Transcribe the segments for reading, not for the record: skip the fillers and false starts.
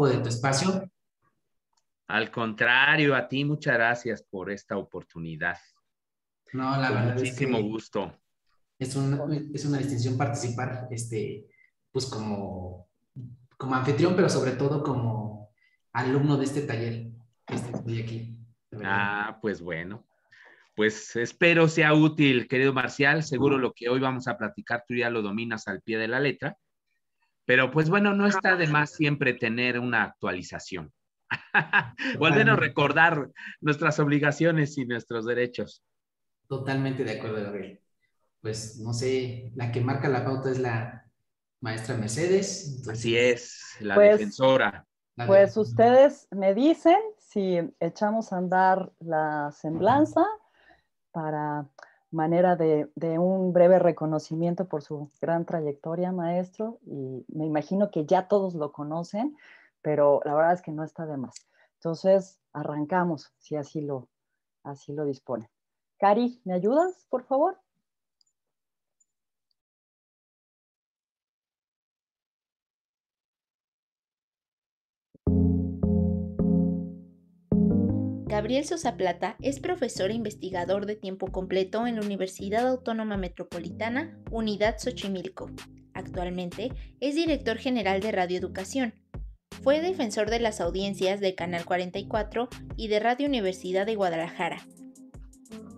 de tu espacio. Al contrario, a ti muchas gracias por esta oportunidad. No, la Con verdad es muchísimo que gusto. es una distinción participar, pues como anfitrión, pero sobre todo como alumno de este taller. Estoy aquí, de verdad. Ah, pues bueno. Pues espero sea útil, querido Marcial. Seguro lo que hoy vamos a platicar tú ya lo dominas al pie de la letra. Pero pues bueno, no está de más siempre tener una actualización. O al menos Totalmente, recordar nuestras obligaciones y nuestros derechos. totalmente de acuerdo, Gabriel. Pues no sé, la que marca la pauta es la maestra Mercedes, Así entonces es, la Pues, defensora. la de... pues ustedes me dicen si echamos a andar la semblanza para manera de un breve reconocimiento por su gran trayectoria, maestro, y me imagino que ya todos lo conocen, pero la verdad es que no está de más. Entonces, arrancamos, si así lo dispone. Cari, ¿me ayudas, por favor? Gabriel Sosa Plata es profesor e investigador de tiempo completo en la Universidad Autónoma Metropolitana, Unidad Xochimilco. Actualmente es director general de Radio Educación. Fue defensor de las audiencias de Canal 44 y de Radio Universidad de Guadalajara.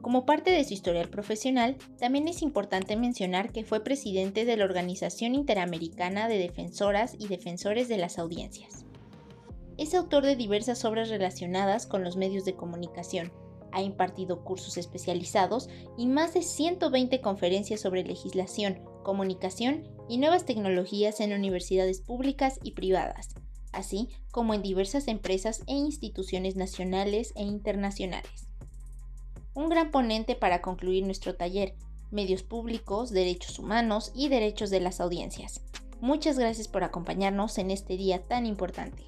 Como parte de su historial profesional, también es importante mencionar que fue presidente de la Organización Interamericana de Defensoras y Defensores de las Audiencias. Es autor de diversas obras relacionadas con los medios de comunicación. Ha impartido cursos especializados y más de 120 conferencias sobre legislación, comunicación y nuevas tecnologías en universidades públicas y privadas, así como en diversas empresas e instituciones nacionales e internacionales. Un gran ponente para concluir nuestro taller, Medios Públicos, Derechos Humanos y Derechos de las Audiencias. Muchas gracias por acompañarnos en este día tan importante.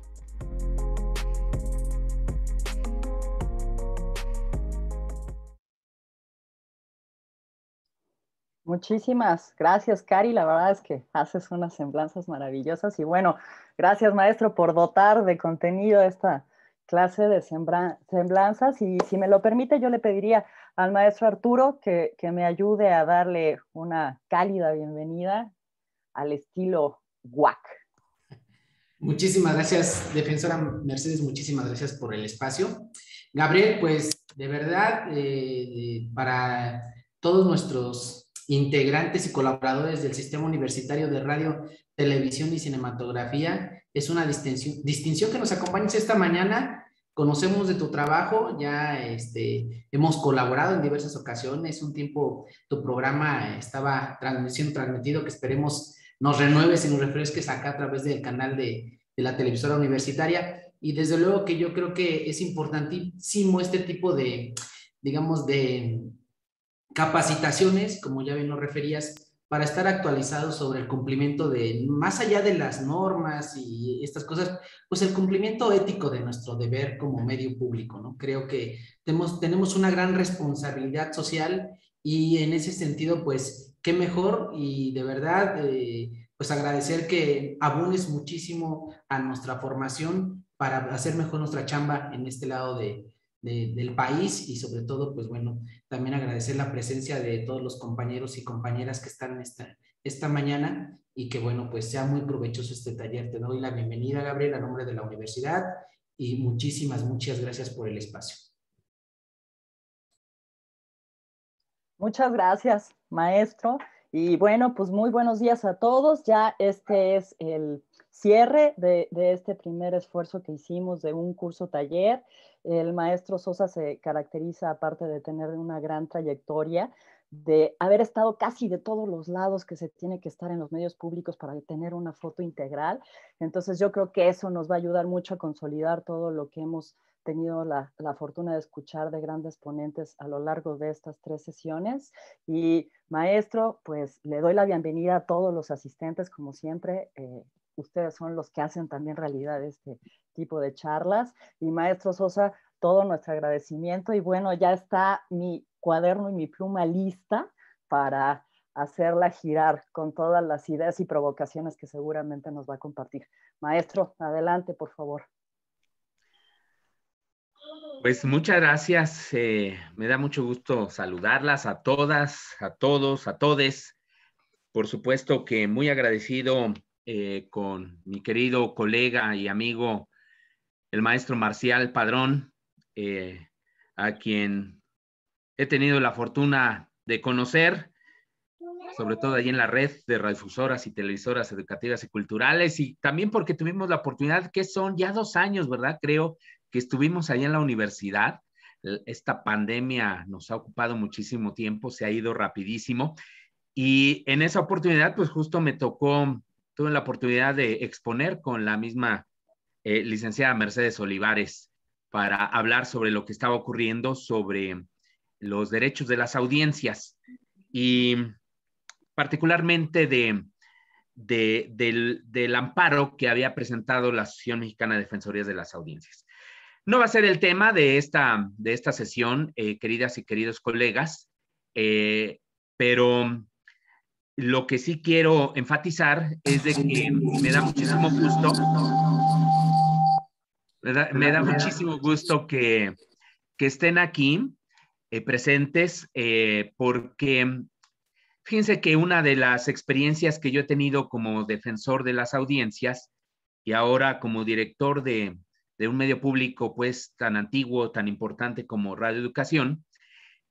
Muchísimas gracias, Cari. La verdad es que haces unas semblanzas maravillosas. Y bueno, gracias, maestro, por dotar de contenido esta clase de semblanzas. Y si me lo permite, yo le pediría al maestro Arturo que me ayude a darle una cálida bienvenida al estilo WAC. Muchísimas gracias, defensora Mercedes, muchísimas gracias por el espacio. Gabriel, pues de verdad, para todos nuestros integrantes y colaboradores del Sistema Universitario de Radio, Televisión y Cinematografía, es una distinción que nos acompañes esta mañana. Conocemos de tu trabajo, ya hemos colaborado en diversas ocasiones. Un tiempo tu programa estaba siendo transmitido, que esperemos nos renueves y nos refresques acá a través del canal de la televisora universitaria. Y desde luego que yo creo que es importantísimo este tipo de, digamos, de capacitaciones, como ya bien lo referías, para estar actualizados sobre el cumplimiento de, más allá de las normas y estas cosas, pues el cumplimiento ético de nuestro deber como medio público, ¿no? Creo que tenemos una gran responsabilidad social y en ese sentido, pues, qué mejor y de verdad, pues agradecer que abones muchísimo a nuestra formación para hacer mejor nuestra chamba en este lado del país y sobre todo, pues bueno, también agradecer la presencia de todos los compañeros y compañeras que están esta mañana y que bueno, pues sea muy provechoso este taller. Te doy la bienvenida, Gabriel, a nombre de la universidad y muchas gracias por el espacio. Muchas gracias, maestro. Y bueno, pues muy buenos días a todos. Ya este es el cierre de este primer esfuerzo que hicimos de un curso taller. El maestro Sosa se caracteriza, aparte de tener una gran trayectoria, de haber estado casi de todos los lados que se tiene que estar en los medios públicos para tener una foto integral. Entonces yo creo que eso nos va a ayudar mucho a consolidar todo lo que hemos tenido la fortuna de escuchar de grandes ponentes a lo largo de estas 3 sesiones. Y maestro, pues le doy la bienvenida a todos los asistentes, como siempre. Ustedes son los que hacen también realidad este tipo de charlas. Y maestro Sosa, todo nuestro agradecimiento. Y bueno, ya está mi cuaderno y mi pluma lista para hacerla girar con todas las ideas y provocaciones que seguramente nos va a compartir. Maestro, adelante, por favor. Pues muchas gracias. Me da mucho gusto saludarlas a todas, a todos, a todes. Por supuesto que muy agradecido con mi querido colega y amigo, el maestro Marcial Padrón, a quien he tenido la fortuna de conocer, sobre todo ahí en la red de radiodifusoras y televisoras educativas y culturales, y también porque tuvimos la oportunidad, que son ya 2 años, ¿verdad? Creo que estuvimos allá en la universidad. Esta pandemia nos ha ocupado muchísimo tiempo, se ha ido rapidísimo, y en esa oportunidad, pues justo tuve la oportunidad de exponer con la misma licenciada Mercedes Olivares para hablar sobre lo que estaba ocurriendo sobre los derechos de las audiencias y particularmente del amparo que había presentado la Asociación Mexicana de Defensorías de las Audiencias. No va a ser el tema de esta sesión, queridas y queridos colegas, pero lo que sí quiero enfatizar es de que me da muchísimo gusto, me da muchísimo gusto que estén aquí presentes, porque fíjense que una de las experiencias que yo he tenido como defensor de las audiencias y ahora como director de un medio público pues tan antiguo, tan importante como Radio Educación,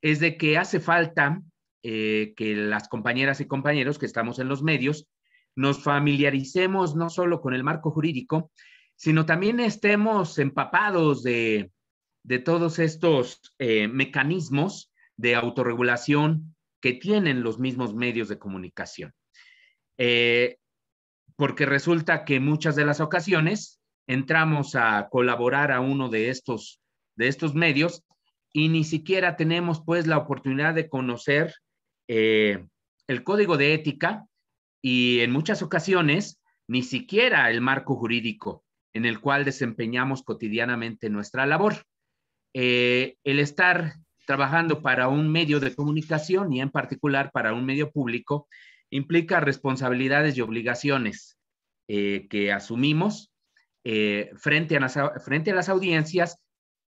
es de que hace falta que las compañeras y compañeros que estamos en los medios nos familiaricemos no solo con el marco jurídico, sino también estemos empapados de todos estos mecanismos de autorregulación que tienen los mismos medios de comunicación. Porque resulta que muchas de las ocasiones entramos a colaborar a uno de estos medios y ni siquiera tenemos pues la oportunidad de conocer el código de ética y en muchas ocasiones ni siquiera el marco jurídico en el cual desempeñamos cotidianamente nuestra labor. El estar trabajando para un medio de comunicación y en particular para un medio público implica responsabilidades y obligaciones que asumimos frente a las audiencias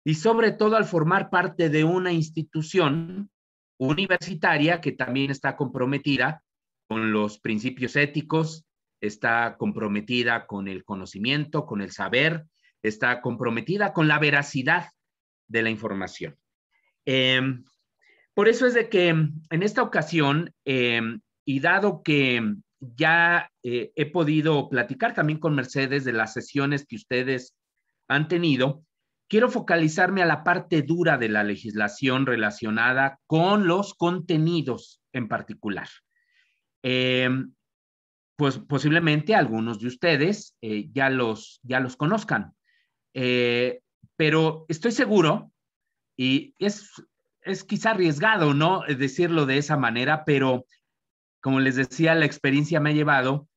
y sobre todo al formar parte de una institución universitaria que también está comprometida con los principios éticos, está comprometida con el conocimiento, con el saber, está comprometida con la veracidad de la información. Por eso es de que en esta ocasión, y dado que ya he podido platicar también con Mercedes de las sesiones que ustedes han tenido, quiero focalizarme a la parte dura de la legislación relacionada con los contenidos en particular. Pues posiblemente algunos de ustedes ya los conozcan, pero estoy seguro, y es quizá arriesgado, ¿no?, decirlo de esa manera, pero como les decía, la experiencia me ha llevado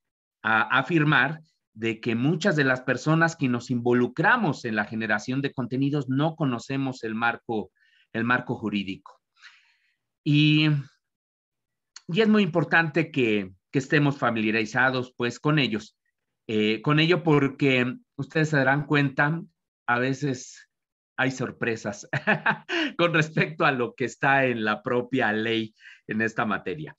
a afirmar de que muchas de las personas que nos involucramos en la generación de contenidos no conocemos el marco jurídico. Y es muy importante que estemos familiarizados pues con ellos, con ello, porque ustedes se darán cuenta, a veces hay sorpresas con respecto a lo que está en la propia ley en esta materia.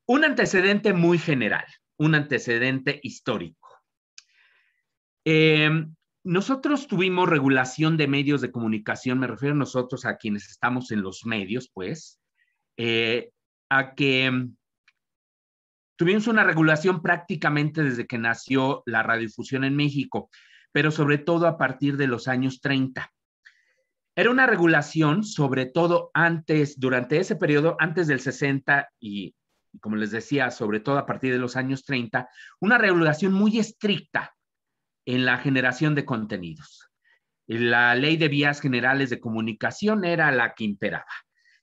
Un antecedente muy general, un antecedente histórico. Nosotros tuvimos regulación de medios de comunicación, me refiero a nosotros, a quienes estamos en los medios, pues, a que tuvimos una regulación prácticamente desde que nació la radiodifusión en México, pero sobre todo a partir de los años 30. Era una regulación, sobre todo durante ese periodo, antes del 60 y como les decía, sobre todo a partir de los años 30, una regulación muy estricta en la generación de contenidos. La Ley de Vías Generales de Comunicación era la que imperaba.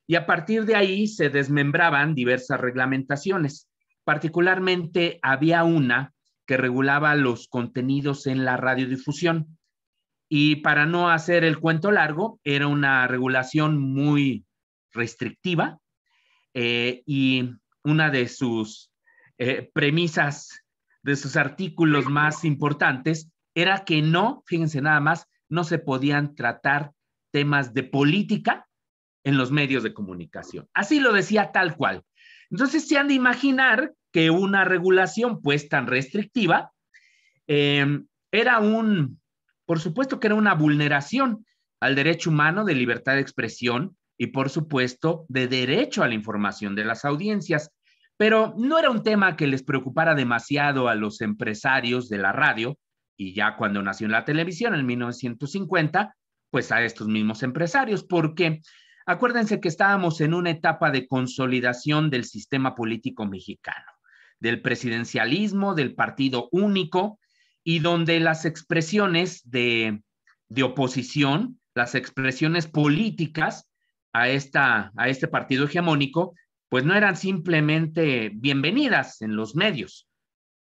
Y a partir de ahí se desmembraban diversas reglamentaciones. Particularmente había una que regulaba los contenidos en la radiodifusión. Y para no hacer el cuento largo, era una regulación muy restrictiva y una de sus premisas, de sus artículos más importantes, era que no, fíjense nada más, no se podían tratar temas de política en los medios de comunicación. Así lo decía tal cual. Entonces se han de imaginar que una regulación pues tan restrictiva por supuesto que era una vulneración al derecho humano de libertad de expresión y por supuesto de derecho a la información de las audiencias, pero no era un tema que les preocupara demasiado a los empresarios de la radio, y ya cuando nació la televisión en 1950, pues a estos mismos empresarios, porque acuérdense que estábamos en una etapa de consolidación del sistema político mexicano, del presidencialismo, del partido único, y donde las expresiones de oposición, las expresiones políticas a este partido hegemónico, pues no eran simplemente bienvenidas en los medios.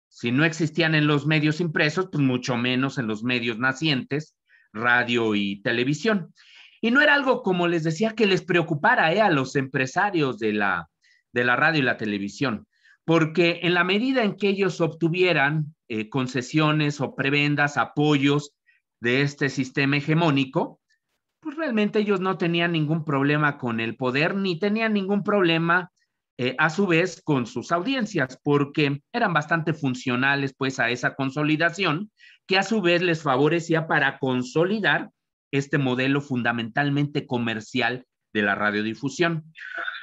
Si no existían en los medios impresos, pues mucho menos en los medios nacientes, radio y televisión. Y no era algo, como les decía, que les preocupara a los empresarios de la radio y la televisión, porque en la medida en que ellos obtuvieran concesiones o prebendas, apoyos de este sistema hegemónico, pues realmente ellos no tenían ningún problema con el poder, ni tenían ningún problema a su vez con sus audiencias, porque eran bastante funcionales pues a esa consolidación, que a su vez les favorecía para consolidar este modelo fundamentalmente comercial de la radiodifusión.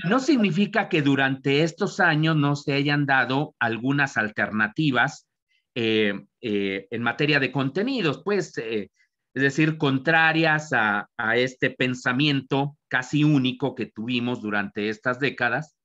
No significa que durante estos años no se hayan dado algunas alternativas en materia de contenidos, pues, es decir, contrarias a este pensamiento casi único que tuvimos durante estas décadas,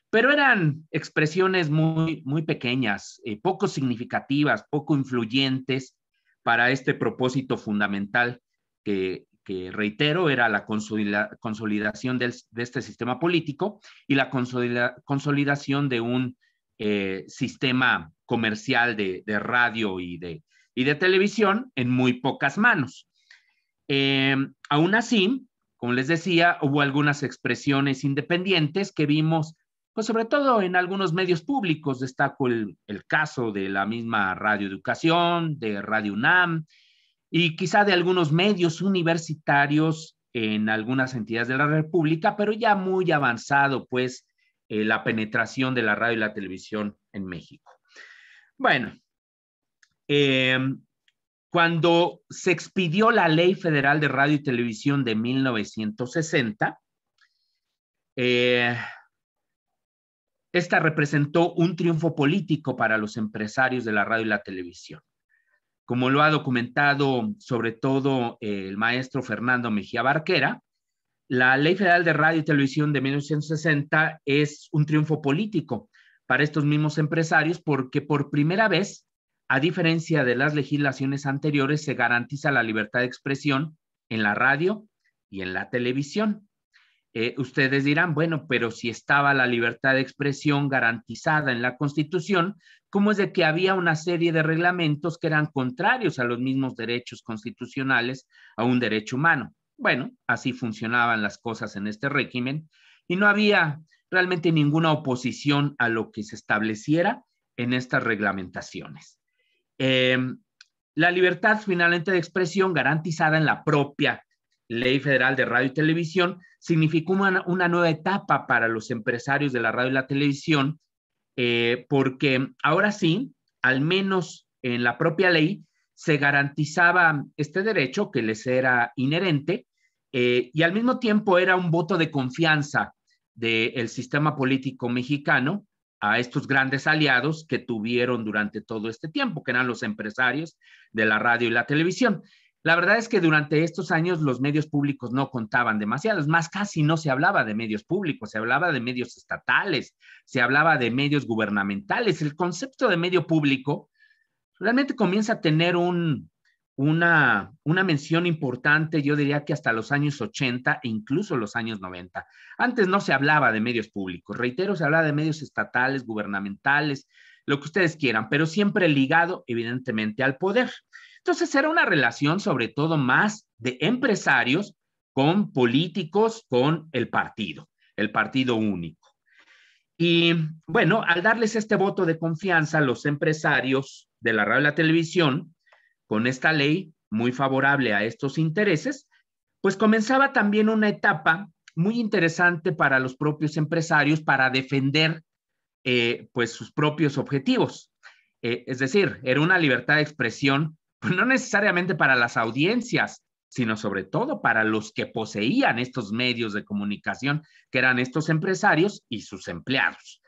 pero eran expresiones muy, muy pequeñas, poco significativas, poco influyentes para este propósito fundamental que reitero, era la consolidación de este sistema político y la consolidación de un sistema comercial de radio y de televisión en muy pocas manos. Aún así, como les decía, hubo algunas expresiones independientes que vimos, pues sobre todo en algunos medios públicos. Destaco el caso de la misma Radio Educación, de Radio UNAM, y quizá de algunos medios universitarios en algunas entidades de la República, pero ya muy avanzado, pues, la penetración de la radio y la televisión en México. Bueno, cuando se expidió la Ley Federal de Radio y Televisión de 1960, esta representó un triunfo político para los empresarios de la radio y la televisión. Como lo ha documentado sobre todo el maestro Fernando Mejía Barquera, la Ley Federal de Radio y Televisión de 1960 es un triunfo político para estos mismos empresarios porque por primera vez, a diferencia de las legislaciones anteriores, se garantiza la libertad de expresión en la radio y en la televisión. Ustedes dirán, bueno, pero si estaba la libertad de expresión garantizada en la Constitución, ¿cómo es de que había una serie de reglamentos que eran contrarios a los mismos derechos constitucionales, a un derecho humano? Bueno, así funcionaban las cosas en este régimen y no había realmente ninguna oposición a lo que se estableciera en estas reglamentaciones. La libertad finalmente de expresión garantizada en la propia Ley Federal de Radio y Televisión significó una nueva etapa para los empresarios de la radio y la televisión, porque ahora sí, al menos en la propia ley, se garantizaba este derecho que les era inherente y al mismo tiempo era un voto de confianza del sistema político mexicano a estos grandes aliados que tuvieron durante todo este tiempo, que eran los empresarios de la radio y la televisión. La verdad es que durante estos años los medios públicos no contaban demasiado, es más, casi no se hablaba de medios públicos, se hablaba de medios estatales, se hablaba de medios gubernamentales. El concepto de medio público realmente comienza a tener una mención importante, yo diría que hasta los años 80 e incluso los años 90. Antes no se hablaba de medios públicos, reitero, se hablaba de medios estatales, gubernamentales, lo que ustedes quieran, pero siempre ligado evidentemente al poder. Entonces era una relación sobre todo más de empresarios con políticos, con el partido único. Y bueno, al darles este voto de confianza a los empresarios de la radio y la televisión, con esta ley muy favorable a estos intereses, pues comenzaba también una etapa muy interesante para los propios empresarios para defender pues sus propios objetivos. Es decir, era una libertad de expresión, pues no necesariamente para las audiencias, sino sobre todo para los que poseían estos medios de comunicación, que eran estos empresarios y sus empleados.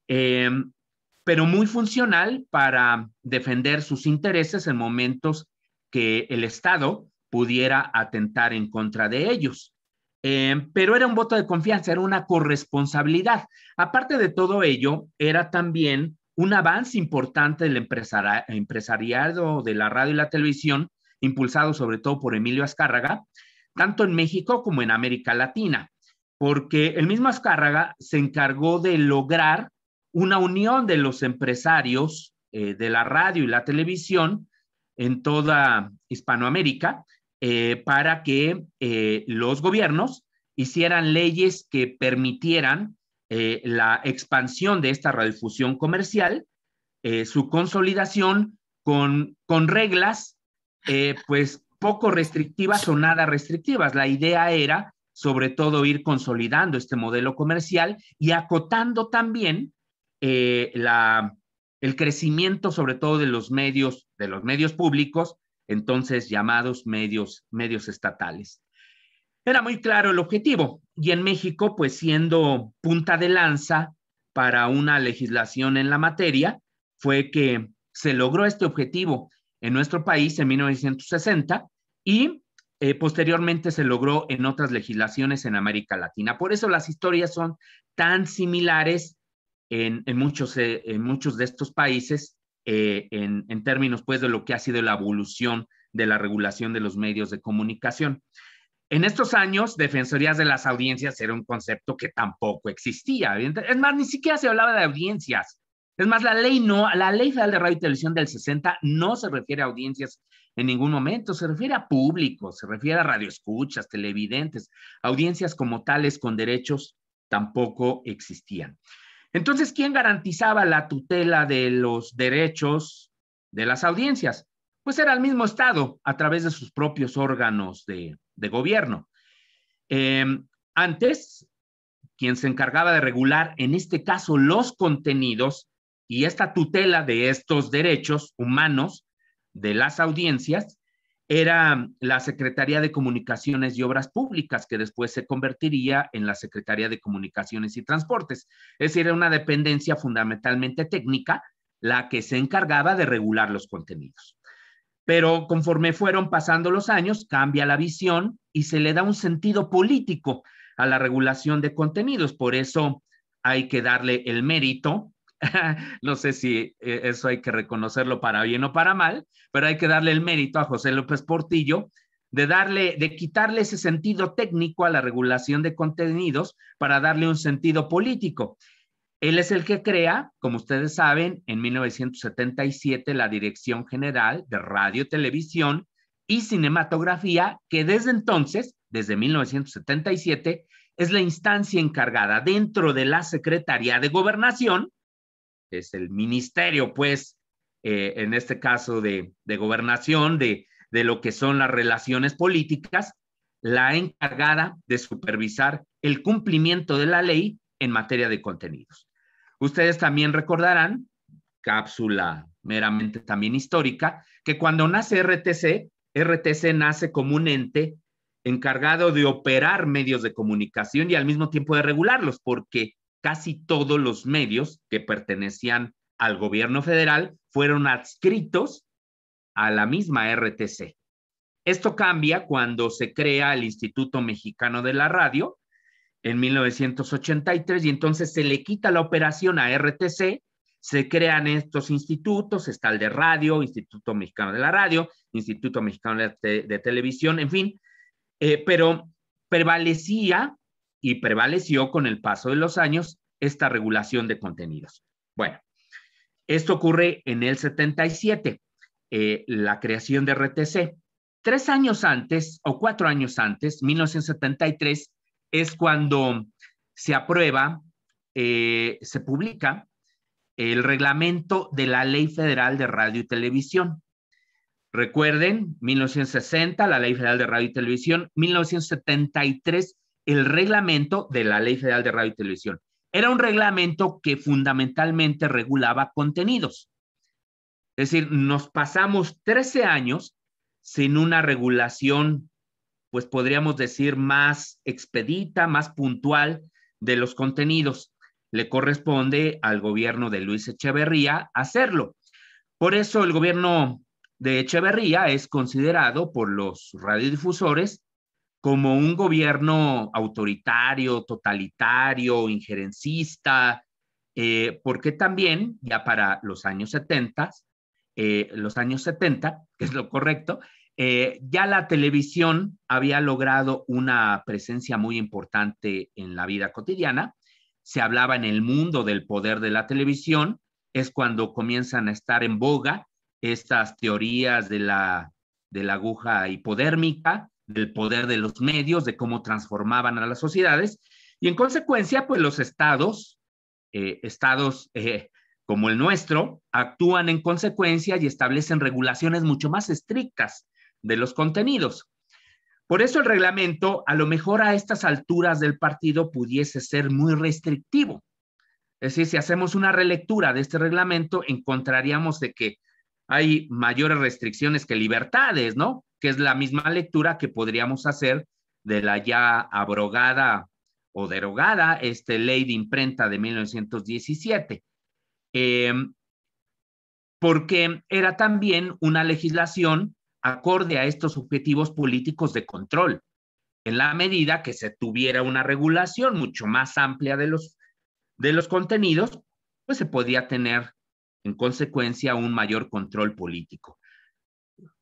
Pero muy funcional para defender sus intereses en momentos que el Estado pudiera atentar en contra de ellos. Pero era un voto de confianza, era una corresponsabilidad. Aparte de todo ello, era también un avance importante del empresariado de la radio y la televisión, impulsado sobre todo por Emilio Azcárraga, tanto en México como en América Latina, porque el mismo Azcárraga se encargó de lograr una unión de los empresarios de la radio y la televisión en toda Hispanoamérica, para que los gobiernos hicieran leyes que permitieran la expansión de esta radiodifusión comercial, su consolidación con reglas pues poco restrictivas o nada restrictivas. La idea era sobre todo ir consolidando este modelo comercial y acotando también el crecimiento sobre todo de los medios públicos, entonces llamados medios estatales. Era muy claro el objetivo, y en México, pues siendo punta de lanza para una legislación en la materia, fue que se logró este objetivo en nuestro país en 1960 y posteriormente se logró en otras legislaciones en América Latina. Por eso las historias son tan similares en muchos de estos países, en términos pues de lo que ha sido la evolución de la regulación de los medios de comunicación. En estos años, defensorías de las audiencias era un concepto que tampoco existía. Es más, ni siquiera se hablaba de audiencias. Es más, la Ley Federal de Radio y Televisión del 60 no se refiere a audiencias en ningún momento, se refiere a público, se refiere a radioescuchas, televidentes. Audiencias como tales con derechos tampoco existían. Entonces, ¿quién garantizaba la tutela de los derechos de las audiencias? Pues era el mismo Estado a través de sus propios órganos de gobierno. Antes, quien se encargaba de regular, en este caso, los contenidos y esta tutela de estos derechos humanos de las audiencias, era la Secretaría de Comunicaciones y Obras Públicas, que después se convertiría en la Secretaría de Comunicaciones y Transportes. Es decir, era una dependencia fundamentalmente técnica, la que se encargaba de regular los contenidos. Pero conforme fueron pasando los años, cambia la visión y se le da un sentido político a la regulación de contenidos. Por eso hay que darle el mérito. No sé si eso hay que reconocerlo para bien o para mal, pero hay que darle el mérito a José López Portillo de quitarle ese sentido técnico a la regulación de contenidos para darle un sentido político. Él es el que crea, como ustedes saben, en 1977 la Dirección General de Radio, Televisión y Cinematografía, que desde entonces, desde 1977, es la instancia encargada dentro de la Secretaría de Gobernación, que es el ministerio, pues, en este caso de Gobernación, de lo que son las relaciones políticas, la encargada de supervisar el cumplimiento de la ley en materia de contenidos. Ustedes también recordarán, cápsula meramente también histórica, que cuando nace RTC nace como un ente encargado de operar medios de comunicación y al mismo tiempo de regularlos, porque casi todos los medios que pertenecían al gobierno federal fueron adscritos a la misma RTC. Esto cambia cuando se crea el Instituto Mexicano de la Radio en 1983 y entonces se le quita la operación a RTC, se crean estos institutos, está el de radio, Instituto Mexicano de la Radio, Instituto Mexicano de Televisión, en fin, pero prevalecía y prevaleció con el paso de los años esta regulación de contenidos. Bueno, esto ocurre en el 77, la creación de RTC. 3 años antes, o 4 años antes, 1973, es cuando se aprueba se publica el reglamento de la Ley Federal de Radio y Televisión. Recuerden, 1960, la Ley Federal de Radio y Televisión, 1973, el reglamento de la Ley Federal de Radio y Televisión. Era un reglamento que fundamentalmente regulaba contenidos. Es decir, nos pasamos 13 años sin una regulación, pues podríamos decir, más expedita, más puntual de los contenidos. Le corresponde al gobierno de Luis Echeverría hacerlo. Por eso el gobierno de Echeverría es considerado por los radiodifusores como un gobierno autoritario, totalitario, injerencista, porque también ya para los años 70, que es lo correcto, ya la televisión había logrado una presencia muy importante en la vida cotidiana. Se hablaba en el mundo del poder de la televisión, es cuando comienzan a estar en boga estas teorías de la aguja hipodérmica, del poder de los medios, de cómo transformaban a las sociedades, y en consecuencia, pues los estados como el nuestro, actúan en consecuencia y establecen regulaciones mucho más estrictas de los contenidos. Por eso el reglamento, a lo mejor a estas alturas del partido, pudiese ser muy restrictivo. Es decir, si hacemos una relectura de este reglamento, encontraríamos de que hay mayores restricciones que libertades, ¿no? Que es la misma lectura que podríamos hacer de la ya abrogada o derogada ley de imprenta de 1917. Porque era también una legislación acorde a estos objetivos políticos de control, en la medida que se tuviera una regulación mucho más amplia de los contenidos, pues se podía tener en consecuencia un mayor control político.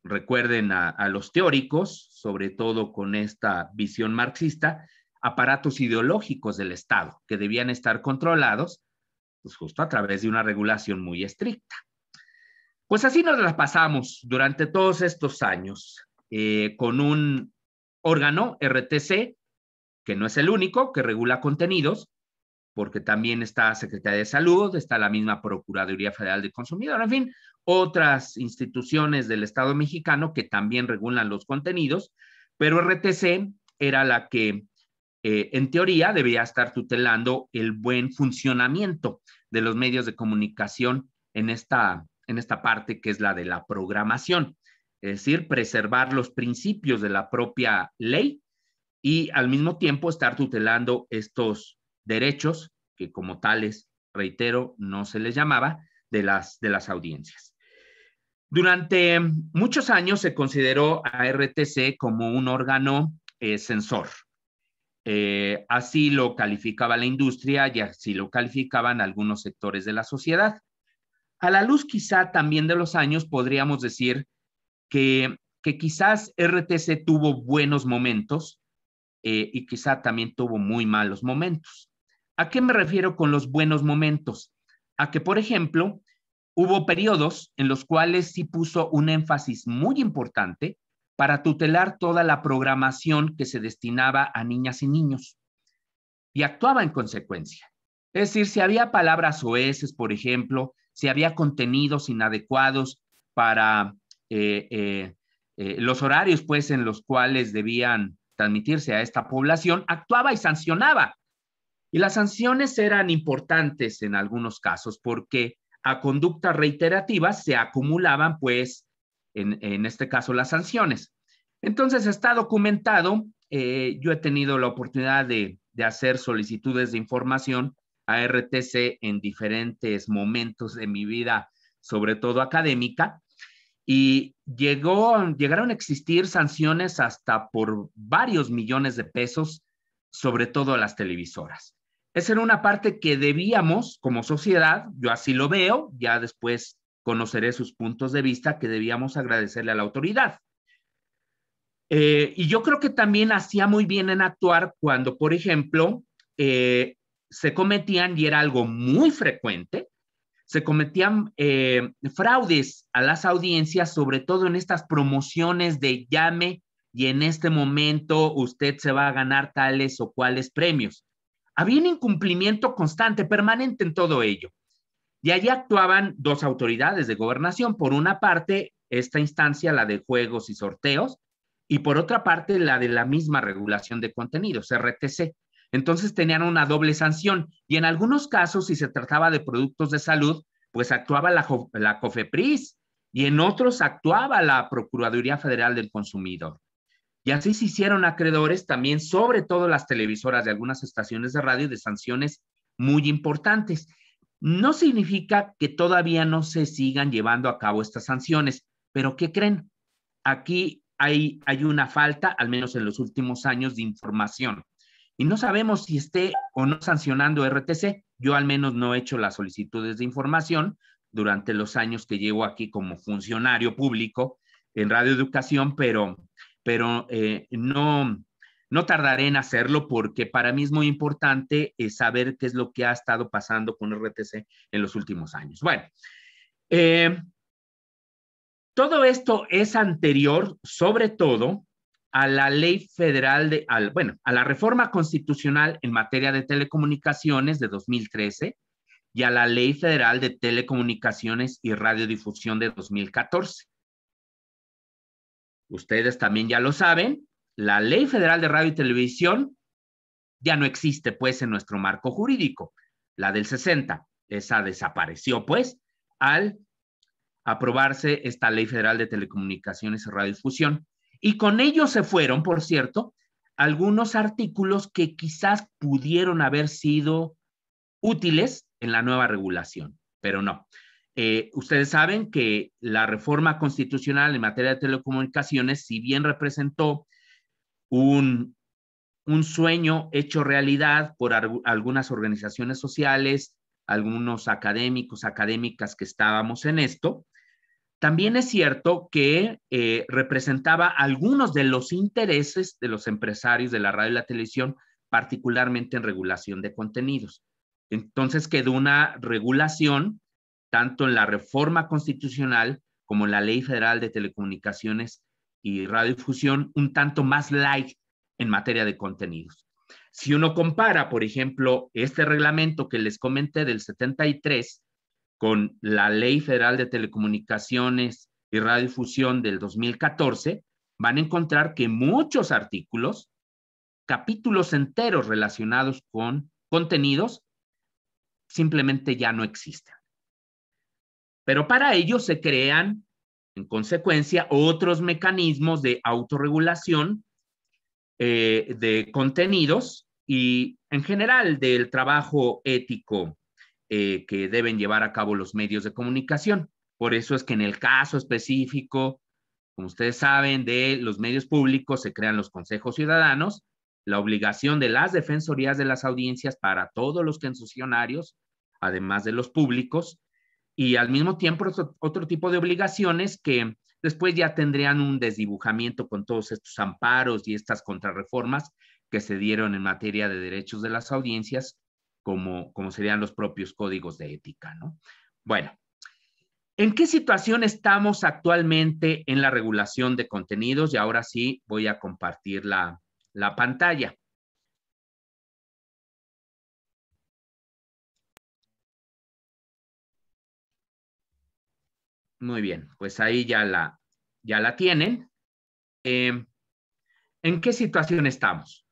Recuerden a los teóricos, sobre todo con esta visión marxista, aparatos ideológicos del Estado que debían estar controlados, pues justo a través de una regulación muy estricta. Pues así nos la pasamos durante todos estos años, con un órgano, RTC, que no es el único que regula contenidos, porque también está Secretaría de Salud, está la misma Procuraduría Federal del Consumidor, en fin, otras instituciones del Estado mexicano que también regulan los contenidos, pero RTC era la que, en teoría, debía estar tutelando el buen funcionamiento de los medios de comunicación en esta parte que es la de la programación, es decir, preservar los principios de la propia ley y al mismo tiempo estar tutelando estos derechos que como tales, reitero, no se les llamaba, de las audiencias. Durante muchos años se consideró a RTC como un órgano censor. Así lo calificaba la industria y así lo calificaban algunos sectores de la sociedad. A la luz quizá también de los años podríamos decir que quizás RTC tuvo buenos momentos y quizá también tuvo muy malos momentos. ¿A qué me refiero con los buenos momentos? A que, por ejemplo, hubo periodos en los cuales sí puso un énfasis muy importante para tutelar toda la programación que se destinaba a niñas y niños y actuaba en consecuencia. Es decir, si había palabras soeces, por ejemplo, si había contenidos inadecuados para los horarios, pues, en los cuales debían transmitirse a esta población, actuaba y sancionaba. Y las sanciones eran importantes en algunos casos porque a conductas reiterativas se acumulaban, pues, en este caso, las sanciones. Entonces, está documentado. Yo he tenido la oportunidad de hacer solicitudes de información a RTC en diferentes momentos de mi vida, sobre todo académica, y llegaron a existir sanciones hasta por varios millones de pesos, sobre todo a las televisoras. Esa era una parte que debíamos, como sociedad, yo así lo veo, ya después conoceré sus puntos de vista, que debíamos agradecerle a la autoridad. Y yo creo que también hacía muy bien en actuar cuando, por ejemplo, se cometían, y era algo muy frecuente, se cometían fraudes a las audiencias, sobre todo en estas promociones de llame y en este momento usted se va a ganar tales o cuales premios. había un incumplimiento constante, permanente en todo ello. Y allí actuaban dos autoridades de gobernación. Por una parte, esta instancia, la de juegos y sorteos, y por otra parte, la de la misma regulación de contenidos, RTC. Entonces tenían una doble sanción. Y en algunos casos, si se trataba de productos de salud, pues actuaba la COFEPRIS, y en otros actuaba la Procuraduría Federal del Consumidor. Y así se hicieron acreedores también, sobre todo las televisoras de algunas estaciones de radio, de sanciones muy importantes. No significa que todavía no se sigan llevando a cabo estas sanciones, pero ¿qué creen? Aquí hay una falta, al menos en los últimos años, de información. Y no sabemos si esté o no sancionando RTC. Yo al menos no he hecho las solicitudes de información durante los años que llevo aquí como funcionario público en Radio Educación, pero no tardaré en hacerlo, porque para mí es muy importante saber qué es lo que ha estado pasando con RTC en los últimos años. Bueno, todo esto es anterior, sobre todo, a la ley federal, a la reforma constitucional en materia de telecomunicaciones de 2013 y a la ley federal de telecomunicaciones y radiodifusión de 2014. Ustedes también ya lo saben, la Ley Federal de Radio y Televisión ya no existe, pues, en nuestro marco jurídico. La del 60, esa desapareció, pues, al aprobarse esta Ley Federal de Telecomunicaciones y Radiodifusión. Y con ello se fueron, por cierto, algunos artículos que quizás pudieron haber sido útiles en la nueva regulación, pero no. Ustedes saben que la reforma constitucional en materia de telecomunicaciones, si bien representó un sueño hecho realidad por algunas organizaciones sociales, algunos académicos, académicas que estábamos en esto, también es cierto que representaba algunos de los intereses de los empresarios de la radio y la televisión, particularmente en regulación de contenidos. Entonces quedó una regulación, tanto en la reforma constitucional como en la Ley Federal de Telecomunicaciones y Radiodifusión, un tanto más light en materia de contenidos. Si uno compara, por ejemplo, este reglamento que les comenté del 73 con la Ley Federal de Telecomunicaciones y Radiodifusión del 2014, van a encontrar que muchos artículos, capítulos enteros relacionados con contenidos, simplemente ya no existen. Pero para ello se crean, en consecuencia, otros mecanismos de autorregulación de contenidos y, en general, del trabajo ético que deben llevar a cabo los medios de comunicación. Por eso es que en el caso específico, como ustedes saben, de los medios públicos se crean los consejos ciudadanos, la obligación de las defensorías de las audiencias para todos los concesionarios, además de los públicos, y al mismo tiempo otro tipo de obligaciones que después ya tendrían un desdibujamiento con todos estos amparos y estas contrarreformas que se dieron en materia de derechos de las audiencias, como serían los propios códigos de ética, ¿no? Bueno, ¿en qué situación estamos actualmente en la regulación de contenidos? Y ahora sí voy a compartir la pantalla. Muy bien, pues ahí ya la tienen. ¿En qué situación estamos?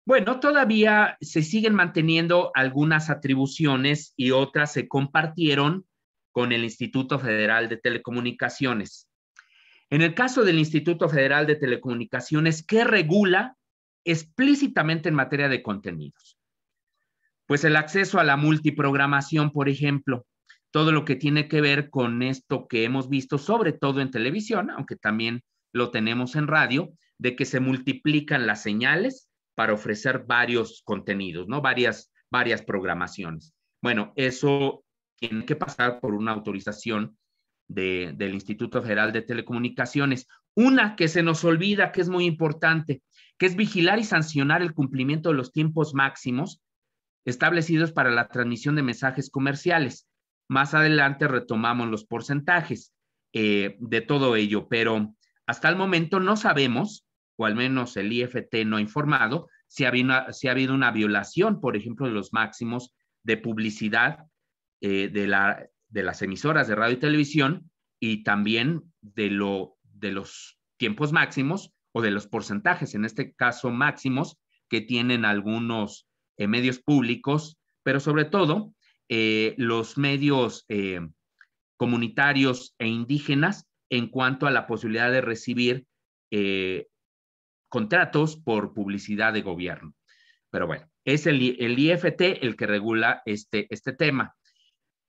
Bueno, todavía se siguen manteniendo algunas atribuciones y otras se compartieron con el Instituto Federal de Telecomunicaciones. En el caso del Instituto Federal de Telecomunicaciones, ¿qué regula explícitamente en materia de contenidos? Pues el acceso a la multiprogramación, por ejemplo, todo lo que tiene que ver con esto que hemos visto, sobre todo en televisión, aunque también lo tenemos en radio, de que se multiplican las señales para ofrecer varios contenidos, ¿no? Varias programaciones. Bueno, eso tiene que pasar por una autorización del Instituto Federal de Telecomunicaciones. Una que se nos olvida, que es muy importante, que es vigilar y sancionar el cumplimiento de los tiempos máximos establecidos para la transmisión de mensajes comerciales. Más adelante retomamos los porcentajes de todo ello, pero hasta el momento no sabemos, o al menos el IFT no ha informado, si ha habido una violación, por ejemplo, de los máximos de publicidad de las emisoras de radio y televisión, y también de los tiempos máximos o de los porcentajes, en este caso máximos, que tienen algunos medios públicos, pero sobre todo los medios comunitarios e indígenas en cuanto a la posibilidad de recibir contratos por publicidad de gobierno. Pero bueno, es el IFT el que regula este tema.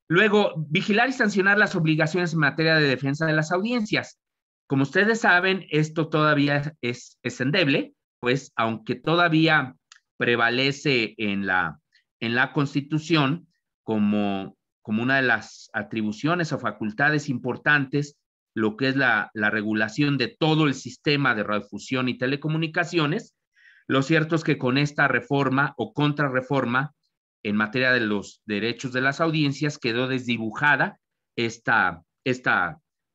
Luego, vigilar y sancionar las obligaciones en materia de defensa de las audiencias. Como ustedes saben, esto todavía es endeble, pues aunque todavía prevalece en la Constitución como una de las atribuciones o facultades importantes, lo que es la regulación de todo el sistema de radiofusión y telecomunicaciones. Lo cierto es que con esta reforma o contrarreforma en materia de los derechos de las audiencias quedó desdibujada esta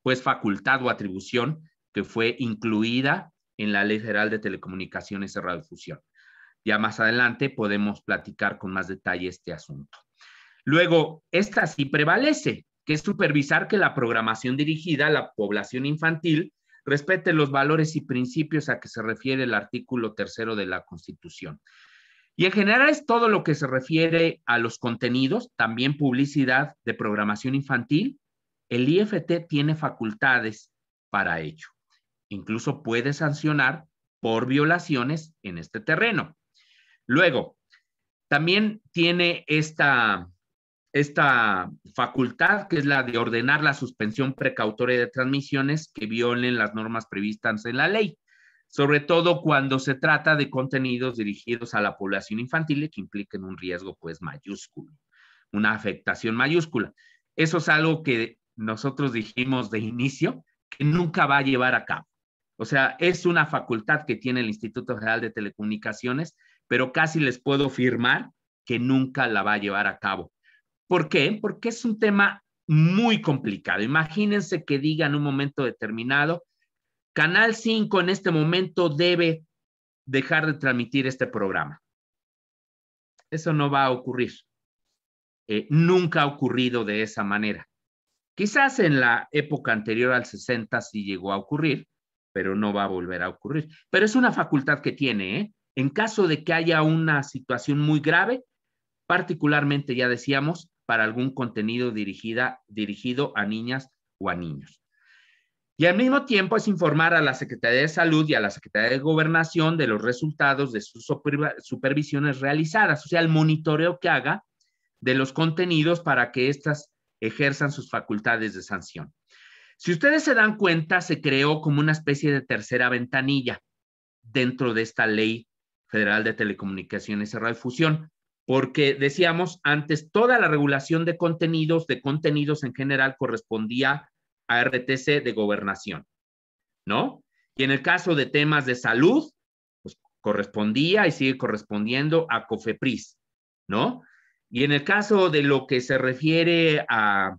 pues facultad o atribución que fue incluida en la Ley Federal de Telecomunicaciones y Radiofusión. Ya más adelante podemos platicar con más detalle este asunto. Luego, esta sí prevalece, que es supervisar que la programación dirigida a la población infantil respete los valores y principios a que se refiere el artículo 3 de la Constitución. Y en general es todo lo que se refiere a los contenidos, también publicidad de programación infantil. El IFT tiene facultades para ello. Incluso puede sancionar por violaciones en este terreno. Luego, también tiene esta facultad, que es la de ordenar la suspensión precautoria de transmisiones que violen las normas previstas en la ley, sobre todo cuando se trata de contenidos dirigidos a la población infantil y que impliquen un riesgo pues mayúsculo, una afectación mayúscula. Eso es algo que nosotros dijimos de inicio que nunca va a llevar a cabo. O sea, es una facultad que tiene el Instituto Federal de Telecomunicaciones, pero casi les puedo afirmar que nunca la va a llevar a cabo. ¿Por qué? Porque es un tema muy complicado. Imagínense que diga en un momento determinado, Canal 5 en este momento debe dejar de transmitir este programa. Eso no va a ocurrir. Nunca ha ocurrido de esa manera. Quizás en la época anterior al 60 sí llegó a ocurrir, pero no va a volver a ocurrir. Pero es una facultad que tiene, ¿eh? En caso de que haya una situación muy grave, particularmente, ya decíamos, para algún contenido dirigido a niñas o a niños. Y al mismo tiempo es informar a la Secretaría de Salud y a la Secretaría de Gobernación de los resultados de sus supervisiones realizadas, o sea, el monitoreo que haga de los contenidos para que éstas ejerzan sus facultades de sanción. Si ustedes se dan cuenta, se creó como una especie de tercera ventanilla dentro de esta Ley Federal de Telecomunicaciones y Radiofusión, porque decíamos antes, toda la regulación de contenidos en general correspondía a RTC de Gobernación, ¿no? Y en el caso de temas de salud, pues correspondía y sigue correspondiendo a COFEPRIS, ¿no? Y en el caso de lo que se refiere a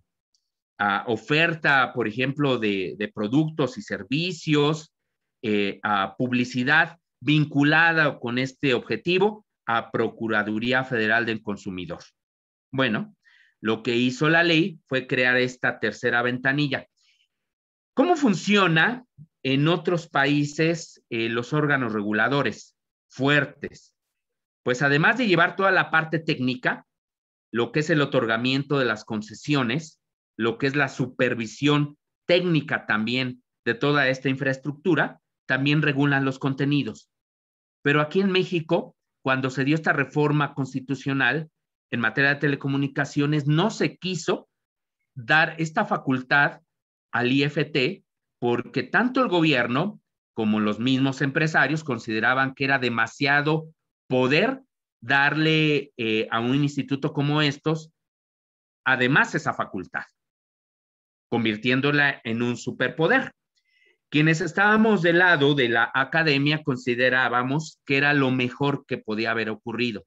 oferta, por ejemplo, de productos y servicios, a publicidad vinculada con este objetivo, a Procuraduría Federal del Consumidor. Bueno, lo que hizo la ley fue crear esta tercera ventanilla. ¿Cómo funciona en otros países los órganos reguladores fuertes? Pues además de llevar toda la parte técnica, lo que es el otorgamiento de las concesiones, lo que es la supervisión técnica también de toda esta infraestructura, también regulan los contenidos. Pero aquí en México, cuando se dio esta reforma constitucional en materia de telecomunicaciones, no se quiso dar esta facultad al IFT porque tanto el gobierno como los mismos empresarios consideraban que era demasiado poder darle a un instituto como estos, además esa facultad, convirtiéndola en un superpoder. Quienes estábamos del lado de la academia considerábamos que era lo mejor que podía haber ocurrido,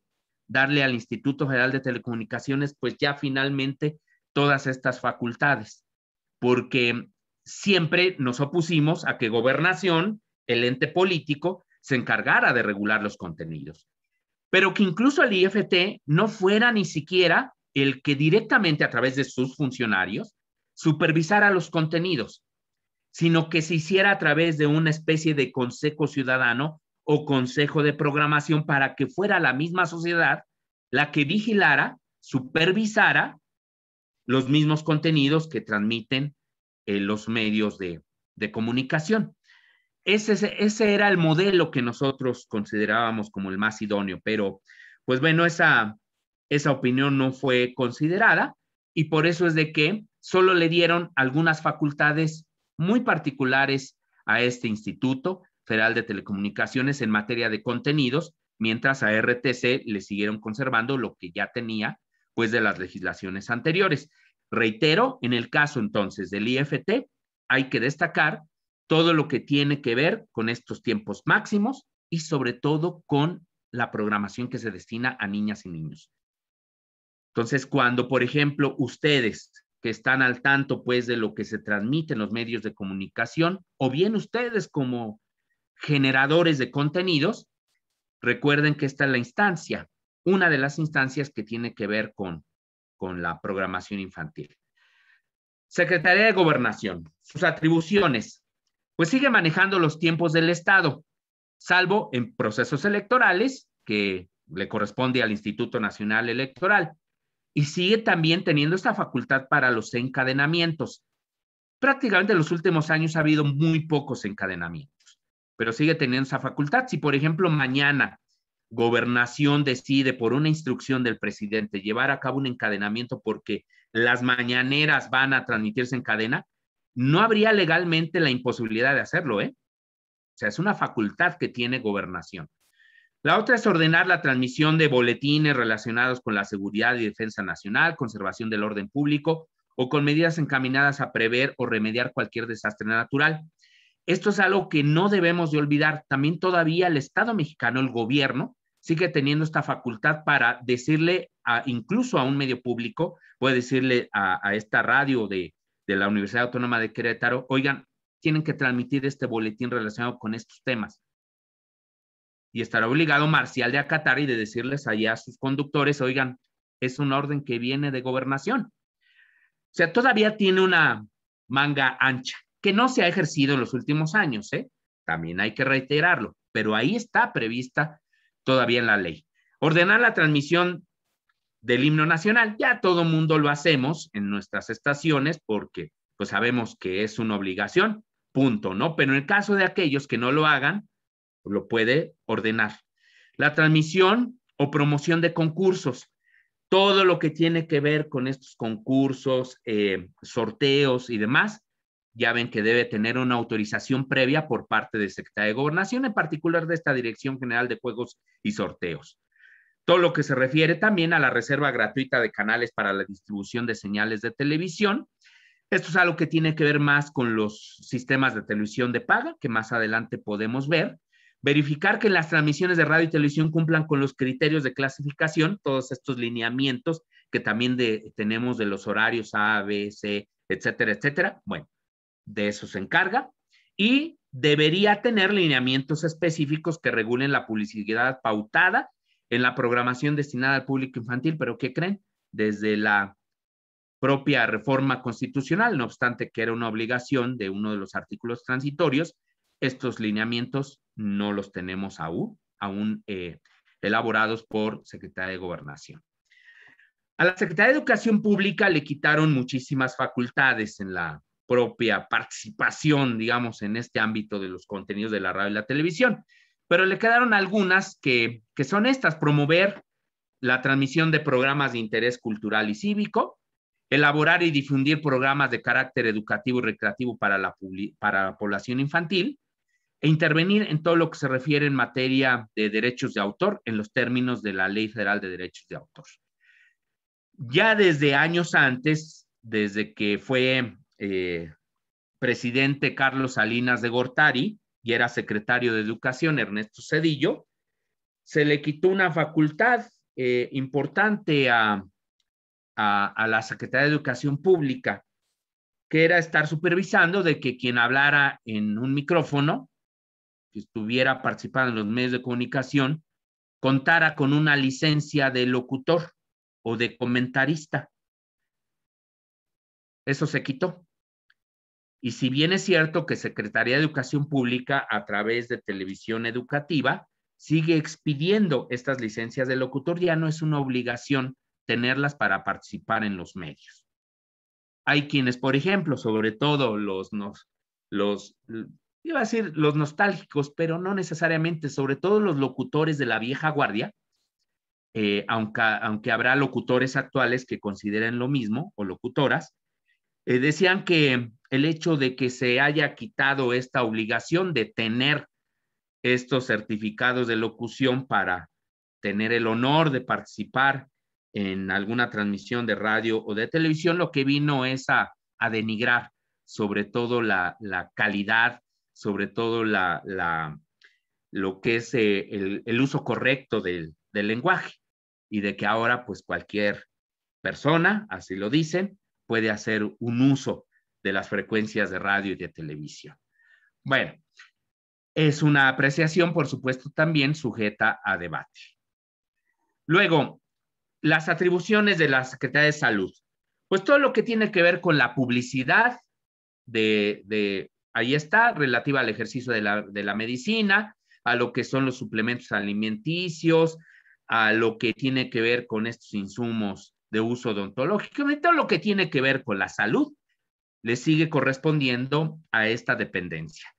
darle al Instituto Federal de Telecomunicaciones pues ya finalmente todas estas facultades, porque siempre nos opusimos a que Gobernación, el ente político, se encargara de regular los contenidos. pero que incluso el IFT no fuera ni siquiera el que directamente a través de sus funcionarios supervisara los contenidos, sino que se hiciera a través de una especie de consejo ciudadano o consejo de programación para que fuera la misma sociedad la que vigilara, supervisara los mismos contenidos que transmiten los medios de comunicación. Ese era el modelo que nosotros considerábamos como el más idóneo, pero pues bueno, esa opinión no fue considerada y por eso es de que solo le dieron algunas facultades muy particulares a este Instituto Federal de Telecomunicaciones en materia de contenidos, mientras a RTC le siguieron conservando lo que ya tenía pues de las legislaciones anteriores. Reitero, en el caso entonces del IFT, hay que destacar todo lo que tiene que ver con estos tiempos máximos y sobre todo con la programación que se destina a niñas y niños. Entonces, cuando, por ejemplo, ustedes que están al tanto, pues, de lo que se transmite en los medios de comunicación, o bien ustedes como generadores de contenidos, recuerden que esta es la instancia, una de las instancias que tiene que ver con la programación infantil. Secretaría de Gobernación, sus atribuciones, pues sigue manejando los tiempos del Estado, salvo en procesos electorales, que le corresponde al Instituto Nacional Electoral, y sigue también teniendo esta facultad para los encadenamientos. Prácticamente en los últimos años ha habido muy pocos encadenamientos, pero sigue teniendo esa facultad. Si, por ejemplo, mañana Gobernación decide por una instrucción del presidente llevar a cabo un encadenamiento porque las mañaneras van a transmitirse en cadena, no habría legalmente la imposibilidad de hacerlo, ¿eh? O sea, es una facultad que tiene Gobernación. La otra es ordenar la transmisión de boletines relacionados con la seguridad y defensa nacional, conservación del orden público o con medidas encaminadas a prever o remediar cualquier desastre natural. Esto es algo que no debemos de olvidar. También todavía el Estado mexicano, el gobierno, sigue teniendo esta facultad para decirle incluso a un medio público, puede decirle a esta radio de la Universidad Autónoma de Querétaro, oigan, tienen que transmitir este boletín relacionado con estos temas. Y estará obligado Marcial de acatar y de decirles allá a sus conductores, oigan, es una orden que viene de Gobernación. O sea, todavía tiene una manga ancha, que no se ha ejercido en los últimos años, ¿eh? También hay que reiterarlo, pero ahí está prevista todavía en la ley. Ordenar la transmisión del himno nacional, ya todo mundo lo hacemos en nuestras estaciones porque pues sabemos que es una obligación, punto, ¿no? Pero en el caso de aquellos que no lo hagan, lo puede ordenar. La transmisión o promoción de concursos, todo lo que tiene que ver con estos concursos, sorteos y demás, ya ven que debe tener una autorización previa por parte del Secretario de Gobernación, en particular de esta Dirección General de Juegos y Sorteos. Todo lo que se refiere también a la reserva gratuita de canales para la distribución de señales de televisión. Esto es algo que tiene que ver más con los sistemas de televisión de paga, que más adelante podemos ver. Verificar que las transmisiones de radio y televisión cumplan con los criterios de clasificación, todos estos lineamientos que también tenemos de los horarios A, B, C, etcétera, etcétera. Bueno, de eso se encarga. Y debería tener lineamientos específicos que regulen la publicidad pautada en la programación destinada al público infantil, pero ¿qué creen? Desde la propia reforma constitucional, no obstante que era una obligación de uno de los artículos transitorios, estos lineamientos no los tenemos aún elaborados por Secretaría de Gobernación. A la Secretaría de Educación Pública le quitaron muchísimas facultades en la propia participación, digamos, en este ámbito de los contenidos de la radio y la televisión, pero le quedaron algunas que son estas: promover la transmisión de programas de interés cultural y cívico, elaborar y difundir programas de carácter educativo y recreativo para la población infantil, e intervenir en todo lo que se refiere en materia de derechos de autor en los términos de la Ley Federal de Derechos de Autor. Ya desde años antes, desde que fue presidente Carlos Salinas de Gortari y era secretario de Educación Ernesto Zedillo, se le quitó una facultad importante a la Secretaría de Educación Pública, que era estar supervisando de que quien hablara en un micrófono, que estuviera participando en los medios de comunicación, contara con una licencia de locutor o de comentarista. Eso se quitó. Y si bien es cierto que Secretaría de Educación Pública, a través de Televisión Educativa, sigue expidiendo estas licencias de locutor, ya no es una obligación tenerlas para participar en los medios. Hay quienes, por ejemplo, sobre todo iba a decir los nostálgicos, pero no necesariamente, sobre todo los locutores de la vieja guardia, aunque habrá locutores actuales que consideren lo mismo, o locutoras, decían que el hecho de que se haya quitado esta obligación de tener estos certificados de locución para tener el honor de participar en alguna transmisión de radio o de televisión, lo que vino es a denigrar sobre todo la calidad, sobre todo lo que es el uso correcto del lenguaje, y de que ahora pues cualquier persona, así lo dicen, puede hacer un uso de las frecuencias de radio y de televisión. Bueno, es una apreciación, por supuesto, también sujeta a debate. Luego, las atribuciones de la Secretaría de Salud. Pues todo lo que tiene que ver con la publicidad ahí está, relativa al ejercicio de la medicina, a lo que son los suplementos alimenticios, a lo que tiene que ver con estos insumos de uso odontológico, y todo lo que tiene que ver con la salud, le sigue correspondiendo a esta dependencia,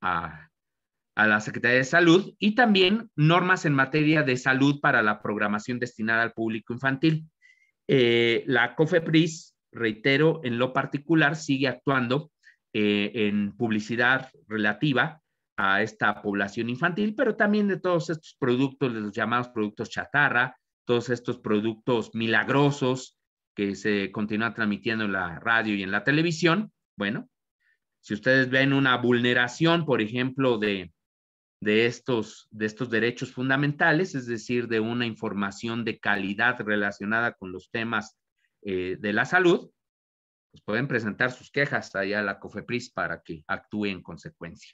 a la Secretaría de Salud, y también normas en materia de salud para la programación destinada al público infantil. La COFEPRIS, reitero, en lo particular sigue actuando en publicidad relativa a esta población infantil, pero también de todos estos productos, de los llamados productos chatarra, todos estos productos milagrosos que se continúan transmitiendo en la radio y en la televisión. Bueno, si ustedes ven una vulneración, por ejemplo, de estos derechos fundamentales, es decir, de una información de calidad relacionada con los temas de la salud, pues pueden presentar sus quejas allá a la COFEPRIS para que actúe en consecuencia.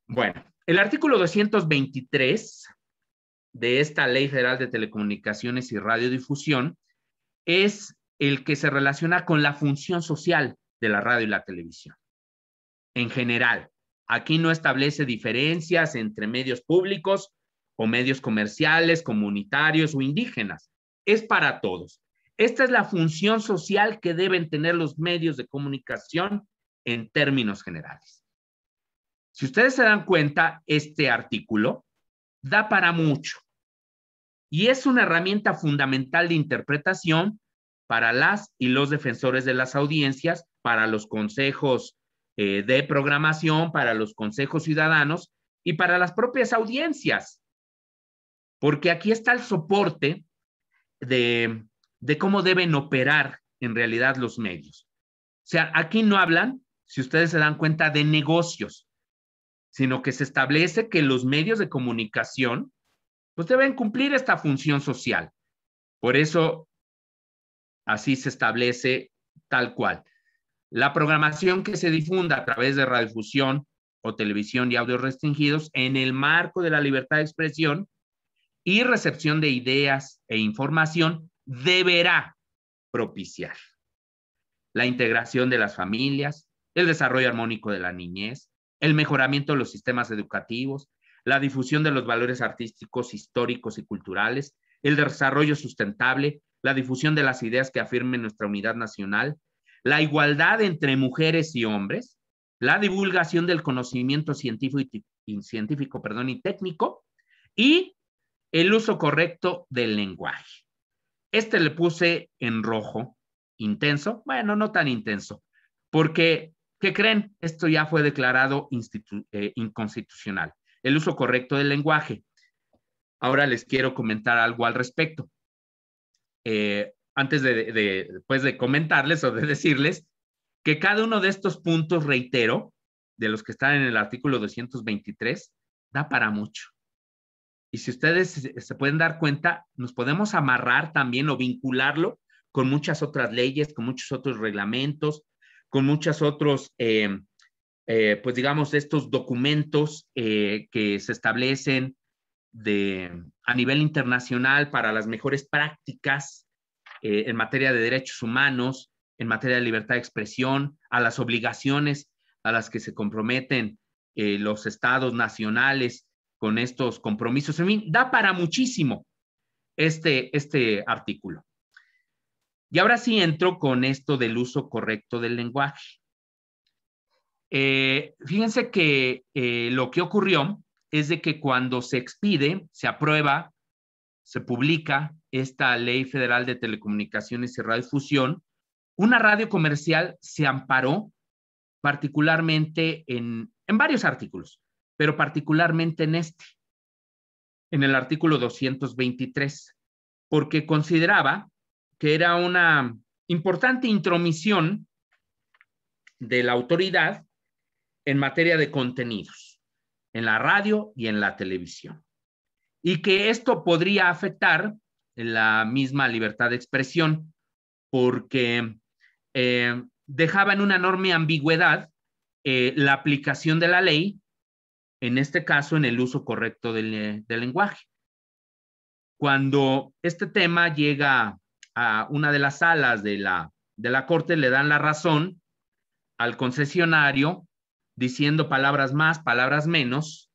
Bueno, el artículo 223 de esta Ley Federal de Telecomunicaciones y Radiodifusión es el que se relaciona con la función social de la radio y la televisión. En general, aquí no establece diferencias entre medios públicos o medios comerciales, comunitarios o indígenas. Es para todos. Esta es la función social que deben tener los medios de comunicación en términos generales. Si ustedes se dan cuenta, este artículo da para mucho y es una herramienta fundamental de interpretación para las y los defensores de las audiencias, para los consejos de programación, para los consejos ciudadanos y para las propias audiencias, porque aquí está el soporte de cómo deben operar en realidad los medios. O sea, aquí no hablan, si ustedes se dan cuenta, de negocios, sino que se establece que los medios de comunicación pues deben cumplir esta función social. Por eso, así se establece tal cual. La programación que se difunda a través de radiodifusión o televisión y audios restringidos en el marco de la libertad de expresión y recepción de ideas e información deberá propiciar la integración de las familias, el desarrollo armónico de la niñez, el mejoramiento de los sistemas educativos, la difusión de los valores artísticos, históricos y culturales, el desarrollo sustentable, la difusión de las ideas que afirmen nuestra unidad nacional, la igualdad entre mujeres y hombres, la divulgación del conocimiento científico y técnico, y el uso correcto del lenguaje. Este le puse en rojo, intenso, bueno, no tan intenso, porque, ¿qué creen? Esto ya fue declarado inconstitucional. El uso correcto del lenguaje. Ahora les quiero comentar algo al respecto. Antes de comentarles o de decirles que cada uno de estos puntos, reitero, de los que están en el artículo 223, da para mucho. Y si ustedes se pueden dar cuenta, nos podemos amarrar también o vincularlo con muchas otras leyes, con muchos otros reglamentos, con muchos otros, pues digamos, estos documentos que se establecen a nivel internacional para las mejores prácticas en materia de derechos humanos, en materia de libertad de expresión, a las obligaciones a las que se comprometen los estados nacionales con estos compromisos. En fin, da para muchísimo este artículo. Y ahora sí entro con esto del uso correcto del lenguaje. Fíjense que lo que ocurrió es de que cuando se expide, se aprueba, se publica esta Ley Federal de Telecomunicaciones y Radiodifusión, una radio comercial se amparó particularmente en varios artículos, pero particularmente en el artículo 223, porque consideraba que era una importante intromisión de la autoridad en materia de contenidos, en la radio y en la televisión, y que esto podría afectar la misma libertad de expresión, porque dejaba en una enorme ambigüedad la aplicación de la ley, en este caso en el uso correcto del lenguaje. Cuando este tema llega a una de las salas de la Corte, le dan la razón al concesionario, diciendo palabras más, palabras menos,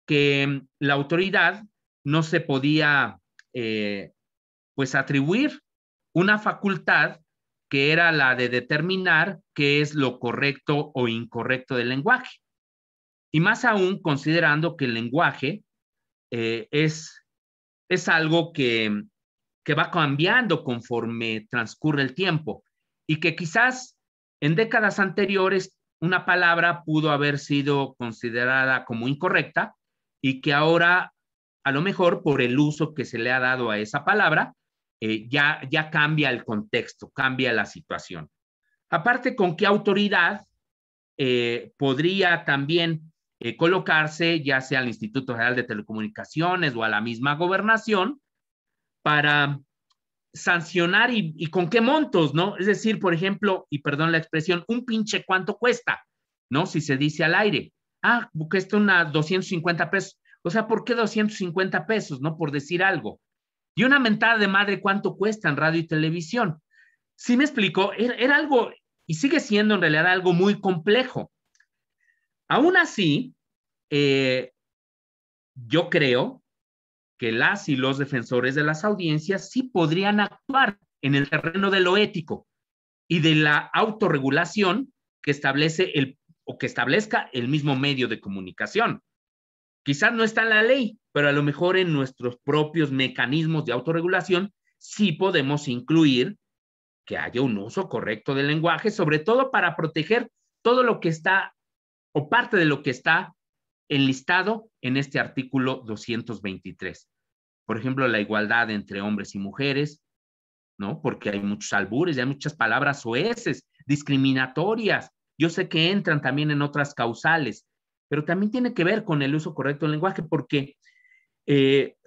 que la autoridad no se podía pues atribuir una facultad que era la de determinar qué es lo correcto o incorrecto del lenguaje. Y más aún considerando que el lenguaje es algo que va cambiando conforme transcurre el tiempo y que quizás en décadas anteriores una palabra pudo haber sido considerada como incorrecta y que ahora, a lo mejor por el uso que se le ha dado a esa palabra, ya cambia el contexto, cambia la situación. Aparte, ¿con qué autoridad podría también colocarse, ya sea al Instituto Federal de Telecomunicaciones o a la misma gobernación, para sancionar y con qué montos, ¿no? Es decir, por ejemplo, y perdón la expresión, un pinche cuánto cuesta, ¿no? Si se dice al aire, cuesta unas 250 pesos. O sea, ¿por qué 250 pesos, no? Por decir algo. Y una mentada de madre, ¿cuánto cuesta en radio y televisión? ¿Sí me explico? Era algo, y sigue siendo en realidad algo muy complejo. Aún así, yo creo que las y los defensores de las audiencias sí podrían actuar en el terreno de lo ético y de la autorregulación que establezca el mismo medio de comunicación. Quizás no está en la ley, pero a lo mejor en nuestros propios mecanismos de autorregulación sí podemos incluir que haya un uso correcto del lenguaje, sobre todo para proteger todo lo que está o parte de lo que está enlistado en este artículo 223. Por ejemplo, la igualdad entre hombres y mujeres, ¿no? Porque hay muchos albures, hay muchas palabras soeces, discriminatorias. Yo sé que entran también en otras causales, pero también tiene que ver con el uso correcto del lenguaje, porque,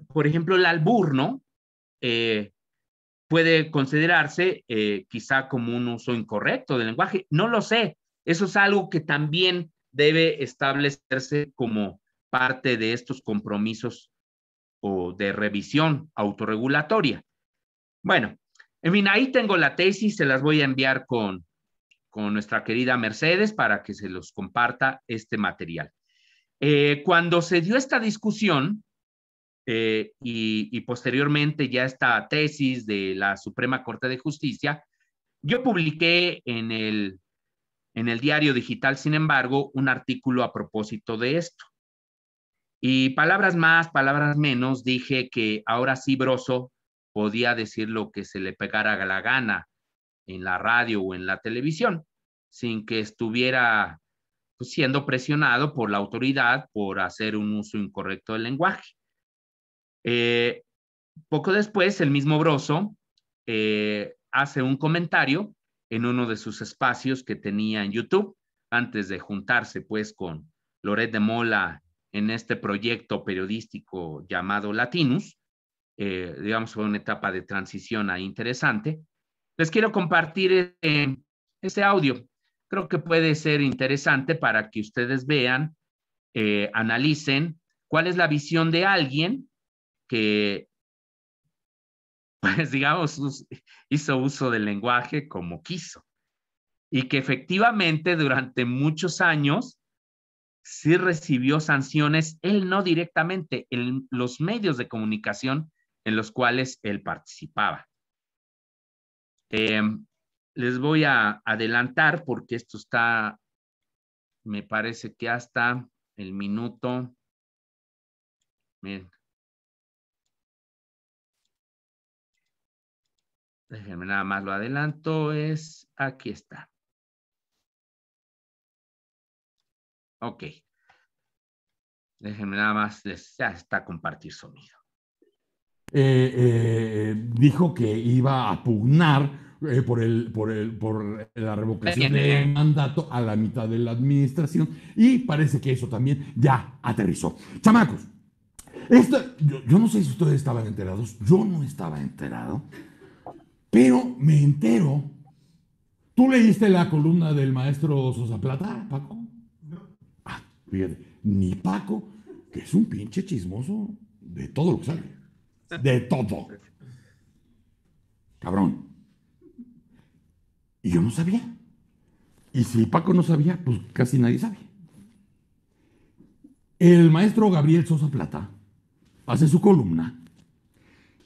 por ejemplo, el albur, ¿no? Puede considerarse quizá como un uso incorrecto del lenguaje. No lo sé. Eso es algo que también debe establecerse como parte de estos compromisos o de revisión autorregulatoria. Bueno, en fin, ahí tengo la tesis, se las voy a enviar con nuestra querida Mercedes para que se los comparta este material. Cuando se dio esta discusión y posteriormente ya esta tesis de la Suprema Corte de Justicia, yo publiqué en el diario digital, sin embargo, un artículo a propósito de esto. Y palabras más, palabras menos, dije que ahora sí Broso podía decir lo que se le pegara la gana en la radio o en la televisión, sin que estuviera pues, siendo presionado por la autoridad por hacer un uso incorrecto del lenguaje. Poco después, el mismo Broso hace un comentario en uno de sus espacios que tenía en YouTube, antes de juntarse pues con Loret de Mola en este proyecto periodístico llamado Latinus. Digamos, fue una etapa de transición ahí interesante. Les quiero compartir este audio. Creo que puede ser interesante para que ustedes vean, analicen ¿Cuál es la visión de alguien que, pues digamos, hizo uso del lenguaje como quiso? Y que efectivamente durante muchos años sí recibió sanciones, él no directamente, en los medios de comunicación en los cuales él participaba. Les voy a adelantar porque esto está, me parece que hasta el minuto. Miren. Déjenme nada más lo adelanto, aquí está. Ok. Déjenme nada más, ya está compartir sonido. Dijo que iba a pugnar por la revocación del mandato a la mitad de la administración y parece que eso también ya aterrizó. Chamacos, yo no sé si ustedes estaban enterados, yo no estaba enterado, pero me entero. ¿Tú leíste la columna del maestro Sosa Plata, Paco? No. Ah, fíjate, ni Paco, que es un pinche chismoso de todo lo que sale. De todo. Cabrón. Y yo no sabía. Y si Paco no sabía, pues casi nadie sabe. El maestro Gabriel Sosa Plata hace su columna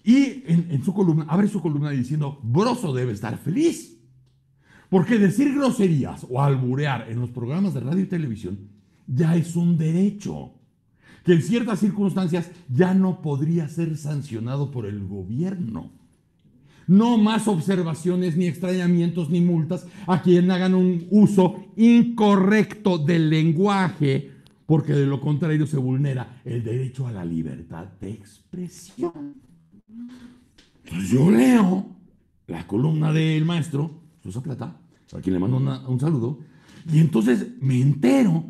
y en su columna, abre su columna diciendo: Broso debe estar feliz. Porque decir groserías o alburear en los programas de radio y televisión ya es un derecho, que en ciertas circunstancias ya no podría ser sancionado por el gobierno. No más observaciones, ni extrañamientos, ni multas a quien hagan un uso incorrecto del lenguaje, porque de lo contrario se vulnera el derecho a la libertad de expresión. Entonces yo leo la columna del maestro Sosa Plata, a quien le mando un saludo, y entonces me entero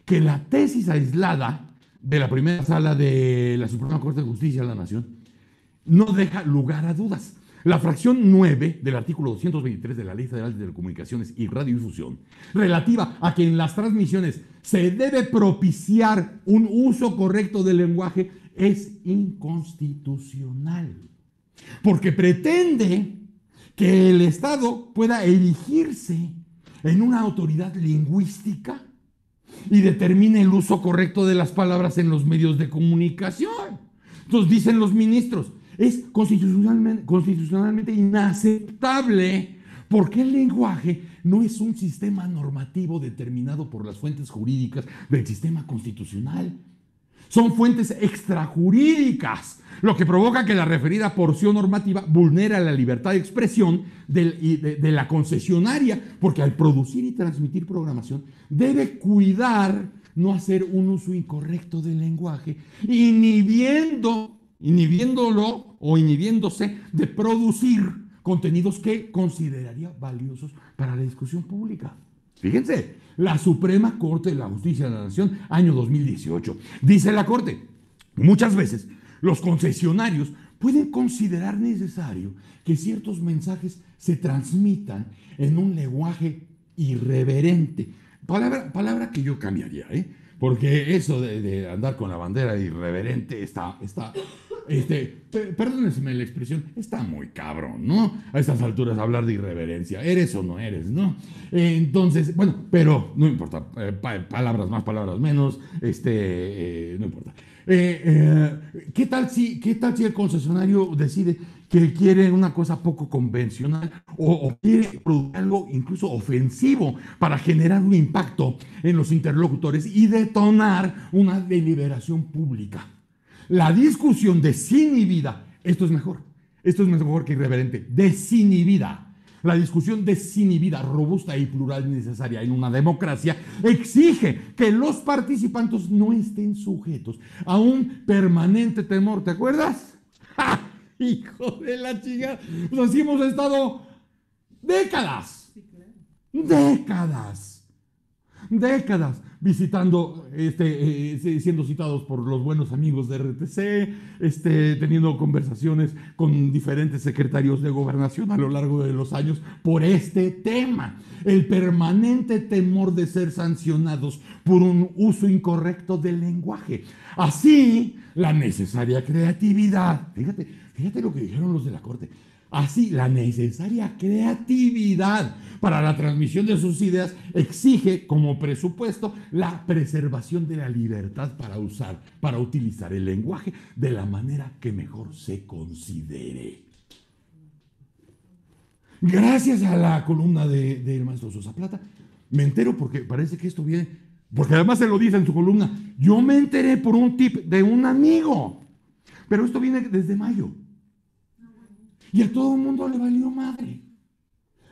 que la tesis aislada de la primera sala de la Suprema Corte de Justicia de la Nación no deja lugar a dudas. La fracción 9 del artículo 223 de la Ley Federal de Telecomunicaciones y Radiodifusión, relativa a que en las transmisiones se debe propiciar un uso correcto del lenguaje, es inconstitucional, porque pretende que el Estado pueda erigirse en una autoridad lingüística y determine el uso correcto de las palabras en los medios de comunicación. Entonces dicen los ministros, es constitucionalmente inaceptable porque el lenguaje no es un sistema normativo determinado por las fuentes jurídicas del sistema constitucional. Son fuentes extrajurídicas, lo que provoca que la referida porción normativa vulnera la libertad de expresión de la concesionaria, porque al producir y transmitir programación debe cuidar no hacer un uso incorrecto del lenguaje, inhibiéndolo o inhibiéndose de producir contenidos que consideraría valiosos para la discusión pública. Fíjense, la Suprema Corte de la Justicia de la Nación, año 2018. Dice la Corte, muchas veces los concesionarios pueden considerar necesario que ciertos mensajes se transmitan en un lenguaje irreverente. Palabra que yo cambiaría, porque eso de andar con la bandera irreverente perdónenme la expresión, está muy cabrón, ¿no? A estas alturas hablar de irreverencia, ¿eres o no eres, no? Entonces, bueno, pero no importa, palabras más, palabras menos, no importa. ¿Qué tal si el concesionario decide que quiere una cosa poco convencional o quiere producir algo incluso ofensivo para generar un impacto en los interlocutores y detonar una deliberación pública? La discusión desinhibida, esto es mejor que irreverente, desinhibida. La discusión desinhibida, robusta y plural necesaria en una democracia exige que los participantes no estén sujetos a un permanente temor. ¿Te acuerdas? ¡Ja! ¡Hijo de la chingada! Pues así hemos estado décadas. décadas visitando, siendo citados por los buenos amigos de RTC, teniendo conversaciones con diferentes secretarios de gobernación a lo largo de los años por este tema. El permanente temor de ser sancionados por un uso incorrecto del lenguaje. Así, la necesaria creatividad. Fíjate lo que dijeron los de la Corte. Así, la necesaria creatividad para la transmisión de sus ideas exige como presupuesto la preservación de la libertad para utilizar el lenguaje de la manera que mejor se considere. Gracias a la columna del maestro Sosa Plata, me entero porque parece que esto viene, porque además se lo dice en su columna, yo me enteré por un tip de un amigo, pero esto viene desde mayo. Y a todo mundo le valió madre.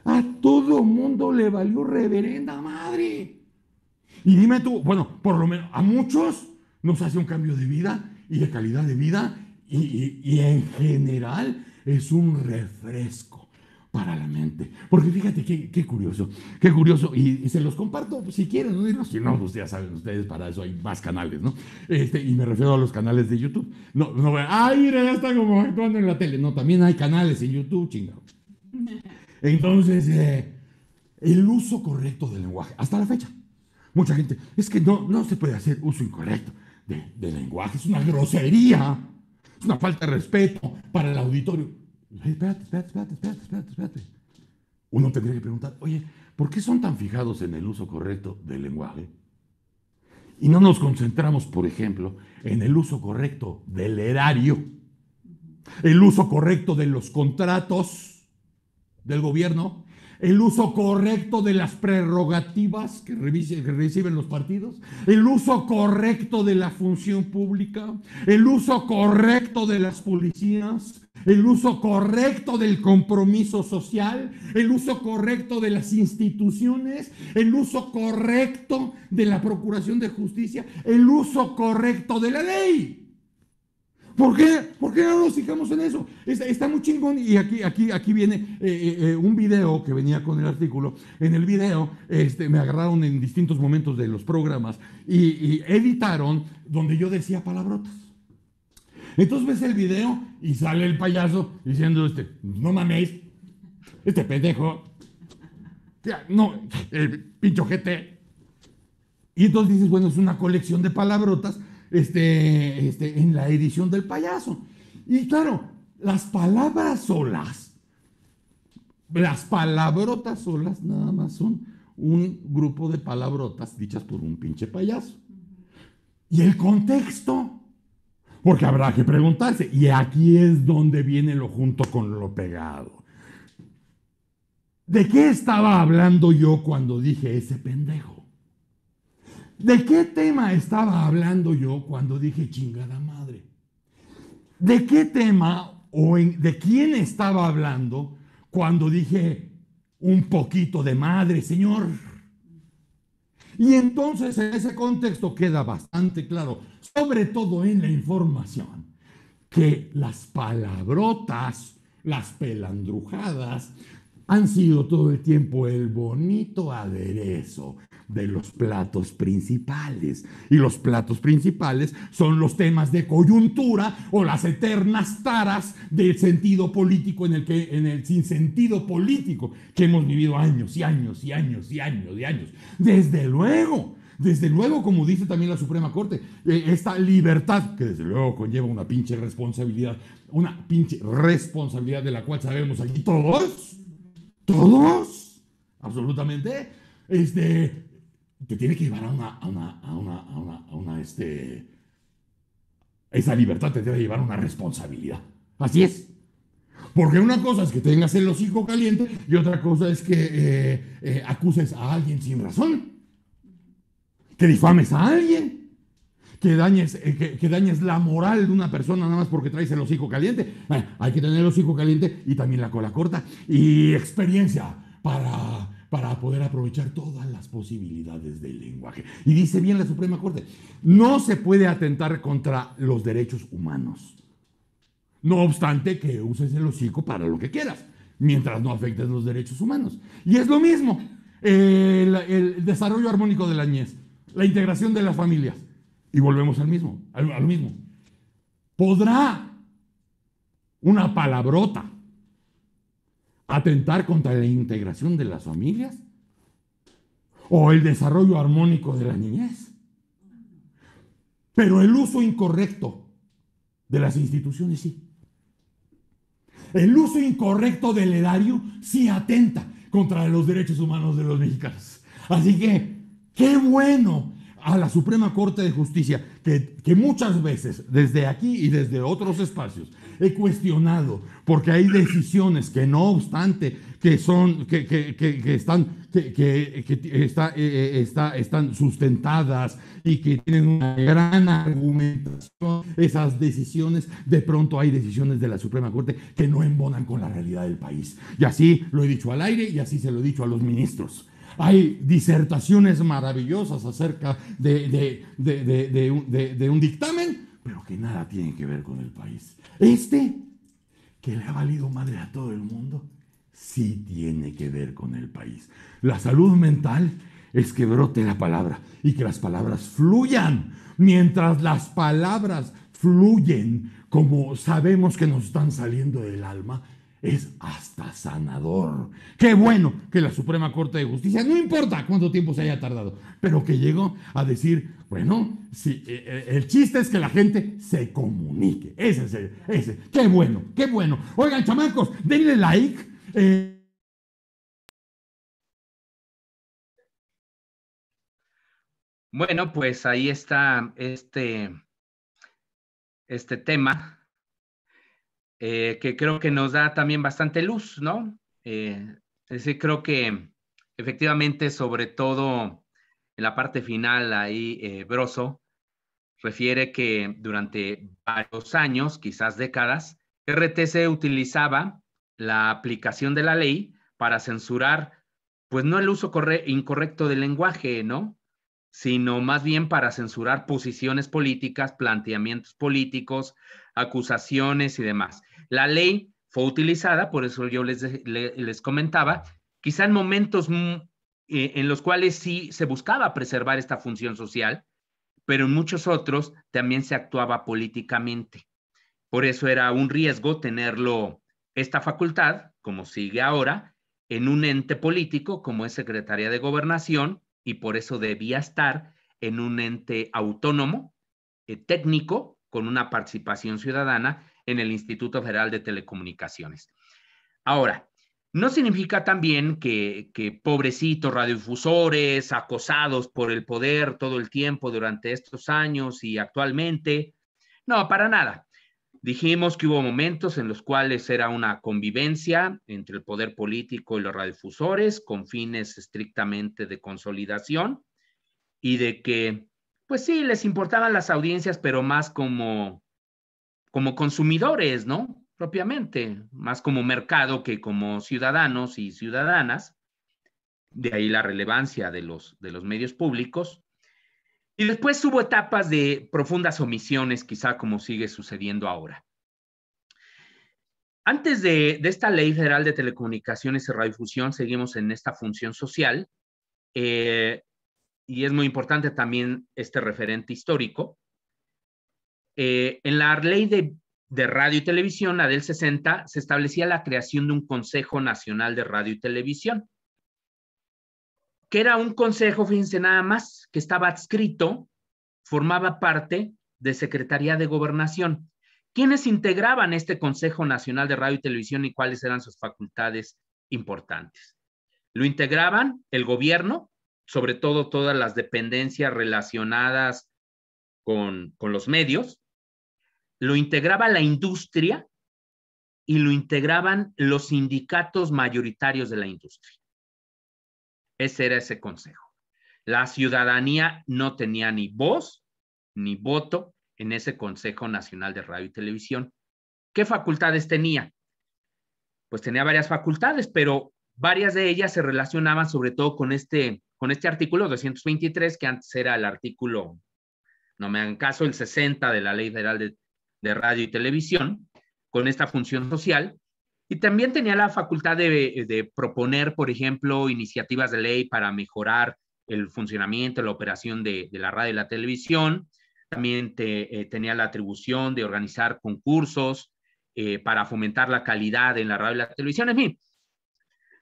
A todo mundo le valió reverenda madre. Y dime tú, bueno, por lo menos a muchos nos hace un cambio de vida y de calidad de vida y en general es un refresco para la mente. Porque fíjate qué curioso, y se los comparto si quieren, ¿no? Si no, pues ya saben ustedes, para eso hay más canales, ¿no? Y me refiero a los canales de YouTube. No, ay, mira, ya está como actuando en la tele. No, también hay canales en YouTube, chingado. Entonces, el uso correcto del lenguaje, hasta la fecha. Mucha gente, es que no se puede hacer uso incorrecto del lenguaje, es una grosería, es una falta de respeto para el auditorio. Espérate. Uno tendría que preguntar, oye, ¿por qué son tan fijados en el uso correcto del lenguaje? Y no nos concentramos, por ejemplo, en el uso correcto del erario, el uso correcto de los contratos del gobierno, el uso correcto de las prerrogativas que reciben los partidos, el uso correcto de la función pública, el uso correcto de las policías, el uso correcto del compromiso social, el uso correcto de las instituciones, el uso correcto de la procuración de justicia, el uso correcto de la ley. ¿Por qué no nos fijamos en eso? Está muy chingón. Y aquí viene un video que venía con el artículo. En el video me agarraron en distintos momentos de los programas y editaron donde yo decía palabrotas. Entonces ves el video y sale el payaso diciendo, no mames, pendejo, no, pincho ojete. Y entonces dices, bueno, es una colección de palabrotas en la edición del payaso. Y claro, las palabrotas solas nada más son un grupo de palabrotas dichas por un pinche payaso. Y el contexto, porque habrá que preguntarse, y aquí es donde viene lo junto con lo pegado. ¿De qué estaba hablando yo cuando dije ese pendejo? ¿De qué tema estaba hablando yo cuando dije chingada madre? ¿De qué tema de quién estaba hablando cuando dije un poquito de madre, señor? Y entonces en ese contexto queda bastante claro, sobre todo en la información, que las palabrotas, las pelandrujadas, han sido todo el tiempo el bonito aderezo de los platos principales. Y los platos principales son los temas de coyuntura o las eternas taras del sentido político en el sinsentido político que hemos vivido años y años y años y años y años. Desde luego, como dice también la Suprema Corte, esta libertad, que desde luego conlleva una pinche responsabilidad de la cual sabemos aquí todos, absolutamente, te tiene que llevar esa libertad te debe llevar a una responsabilidad. Así es. Porque una cosa es que tengas el hocico caliente y otra cosa es que acuses a alguien sin razón, que difames a alguien, que dañes la moral de una persona nada más porque traes el hocico caliente. Hay que tener el hocico caliente y también la cola corta y experiencia para poder aprovechar todas las posibilidades del lenguaje. Y dice bien la Suprema Corte, no se puede atentar contra los derechos humanos. No obstante que uses el hocico para lo que quieras, mientras no afectes los derechos humanos. Y es lo mismo. el desarrollo armónico de la niñez, la integración de las familias. Y volvemos al mismo, a lo mismo. ¿Podrá una palabrota atentar contra la integración de las familias? ¿O el desarrollo armónico de la niñez? Pero el uso incorrecto de las instituciones sí. El uso incorrecto del erario sí atenta contra los derechos humanos de los mexicanos. Así que, qué bueno a la Suprema Corte de Justicia, que muchas veces, desde aquí y desde otros espacios, he cuestionado, porque hay decisiones que no obstante están sustentadas y que tienen una gran argumentación, esas decisiones, de pronto hay decisiones de la Suprema Corte que no embonan con la realidad del país. Y así lo he dicho al aire y así se lo he dicho a los ministros. Hay disertaciones maravillosas acerca de un dictamen, pero que nada tiene que ver con el país. Que le ha valido madre a todo el mundo, sí tiene que ver con el país. La salud mental es que brote la palabra y que las palabras fluyan. Mientras las palabras fluyen como sabemos que nos están saliendo del alma, es hasta sanador. Qué bueno que la Suprema Corte de Justicia, no importa cuánto tiempo se haya tardado, pero que llegó a decir, bueno, sí, el chiste es que la gente se comunique. Ese. Qué bueno, qué bueno. Oigan, chamacos, denle like. Bueno, pues ahí está este tema. Que creo que nos da también bastante luz, ¿no? Es decir, creo que efectivamente, sobre todo en la parte final, ahí Broso refiere que durante varios años, quizás décadas, RTC utilizaba la aplicación de la ley para censurar, pues no el uso incorrecto del lenguaje, ¿no? Sino más bien para censurar posiciones políticas, planteamientos políticos, acusaciones y demás. La ley fue utilizada, por eso yo les comentaba, quizá en momentos en los cuales sí se buscaba preservar esta función social, pero en muchos otros también se actuaba políticamente. Por eso era un riesgo tenerlo, esta facultad, como sigue ahora, en un ente político como es Secretaría de Gobernación, y por eso debía estar en un ente autónomo, técnico, con una participación ciudadana en el Instituto Federal de Telecomunicaciones. Ahora, no significa también que pobrecitos radiodifusores, acosados por el poder todo el tiempo durante estos años y actualmente, no, para nada. Dijimos que hubo momentos en los cuales era una convivencia entre el poder político y los radiodifusores con fines estrictamente de consolidación y de que, pues sí, les importaban las audiencias, pero más como consumidores, ¿no? Propiamente, más como mercado que como ciudadanos y ciudadanas. De ahí la relevancia de los medios públicos. Y después hubo etapas de profundas omisiones, quizá como sigue sucediendo ahora. Antes de esta Ley Federal de Telecomunicaciones y Radiodifusión, seguimos en esta función social, y es muy importante también este referente histórico. En la Ley de Radio y Televisión, la del 60, se establecía la creación de un Consejo Nacional de Radio y Televisión, que era un consejo, fíjense nada más, que estaba adscrito, formaba parte de Secretaría de Gobernación. ¿Quiénes integraban este Consejo Nacional de Radio y Televisión y cuáles eran sus facultades importantes? Lo integraban el gobierno, sobre todo todas las dependencias relacionadas con los medios, lo integraba la industria y lo integraban los sindicatos mayoritarios de la industria. Ese era ese consejo. La ciudadanía no tenía ni voz ni voto en ese Consejo Nacional de Radio y Televisión. ¿Qué facultades tenía? Pues tenía varias facultades, pero varias de ellas se relacionaban sobre todo con este artículo 223, que antes era el artículo, no me hagan caso, el 60 de la Ley Federal de Radio y Televisión, con esta función social, Y también tenía la facultad de proponer, por ejemplo, iniciativas de ley para mejorar el funcionamiento, la operación de la radio y la televisión. También tenía la atribución de organizar concursos para fomentar la calidad en la radio y la televisión. En fin,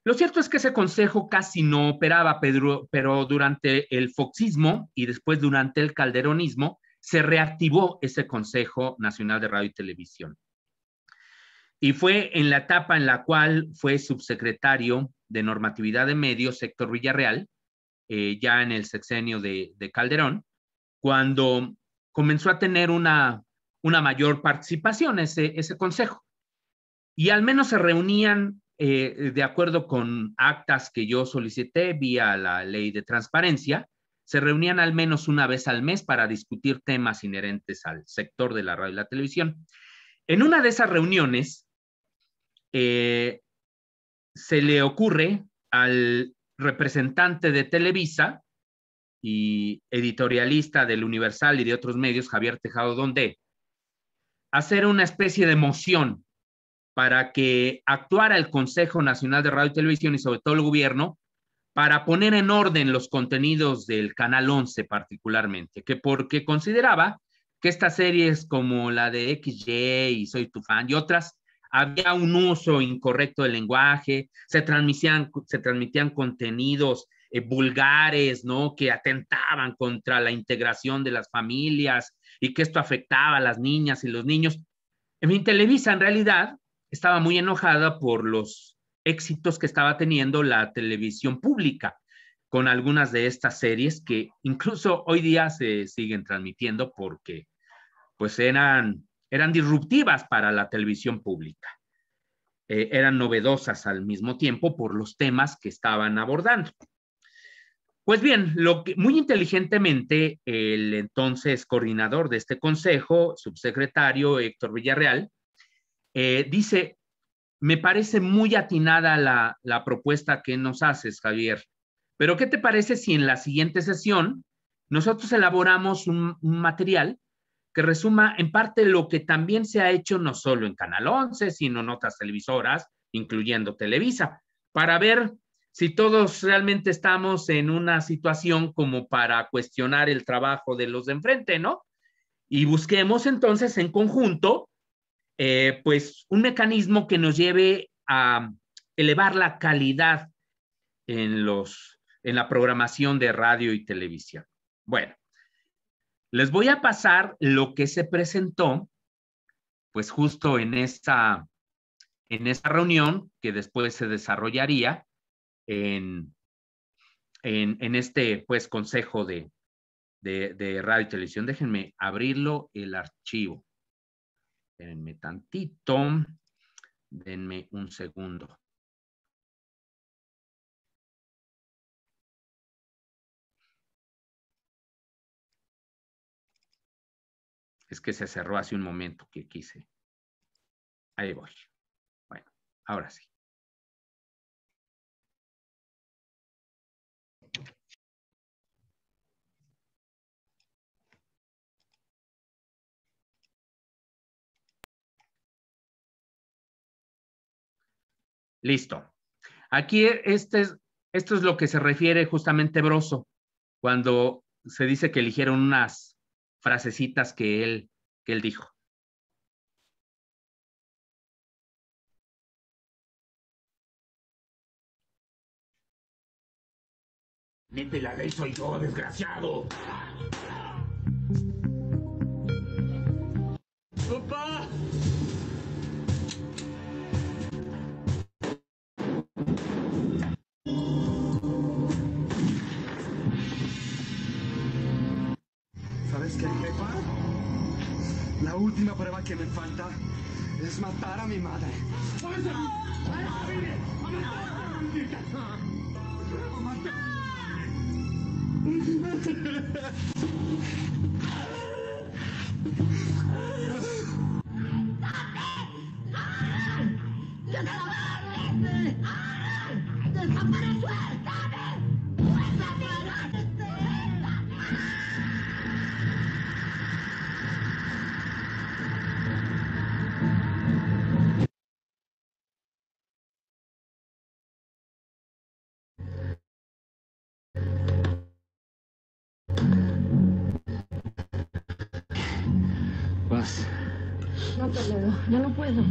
lo cierto es que ese consejo casi no operaba, pero durante el foxismo y después durante el calderonismo se reactivó ese Consejo Nacional de Radio y Televisión. Y fue en la etapa en la cual fue subsecretario de Normatividad de Medios, Héctor Villarreal, ya en el sexenio de Calderón, cuando comenzó a tener una mayor participación ese consejo. Y al menos se reunían, de acuerdo con actas que yo solicité vía la ley de transparencia, se reunían al menos una vez al mes para discutir temas inherentes al sector de la radio y la televisión. En una de esas reuniones, se le ocurre al representante de Televisa y editorialista del Universal y de otros medios, Javier Tejado Dondé, hacer una especie de moción para que actuara el Consejo Nacional de Radio y Televisión y sobre todo el gobierno para poner en orden los contenidos del Canal 11 particularmente, que porque consideraba que estas series como la de XY y Soy tu fan y otras, había un uso incorrecto del lenguaje, se transmitían contenidos vulgares, ¿no? Que atentaban contra la integración de las familias y que esto afectaba a las niñas y los niños. En fin, Televisa en realidad estaba muy enojada por los éxitos que estaba teniendo la televisión pública con algunas de estas series que incluso hoy día se siguen transmitiendo porque pues eran disruptivas para la televisión pública. Eran novedosas al mismo tiempo por los temas que estaban abordando. Pues bien, muy inteligentemente el entonces coordinador de este consejo, subsecretario Héctor Villarreal, dice, me parece muy atinada la propuesta que nos haces, Javier, pero ¿qué te parece si en la siguiente sesión nosotros elaboramos un material que resuma en parte lo que también se ha hecho no solo en Canal 11, sino en otras televisoras, incluyendo Televisa, para ver si todos realmente estamos en una situación como para cuestionar el trabajo de los de enfrente, ¿no? Y busquemos entonces en conjunto, pues, un mecanismo que nos lleve a elevar la calidad en la programación de radio y televisión. Bueno, les voy a pasar lo que se presentó, pues justo en esa reunión que después se desarrollaría en este, pues, Consejo de Radio y Televisión. Déjenme abrirlo, el archivo. Denme tantito, denme un segundo. Es que se cerró hace un momento que quise. Ahí voy. Bueno, ahora sí. Listo. Aquí esto es lo que se refiere justamente Broso, cuando se dice que eligieron unas frasecitas que él dijo. Neta, la ley soy yo, desgraciado. ¡Papá! ¿Sabes qué, jefa? La última prueba que me falta es matar a mi madre. ¡Desapareció! No, Toledo, ya no puedo.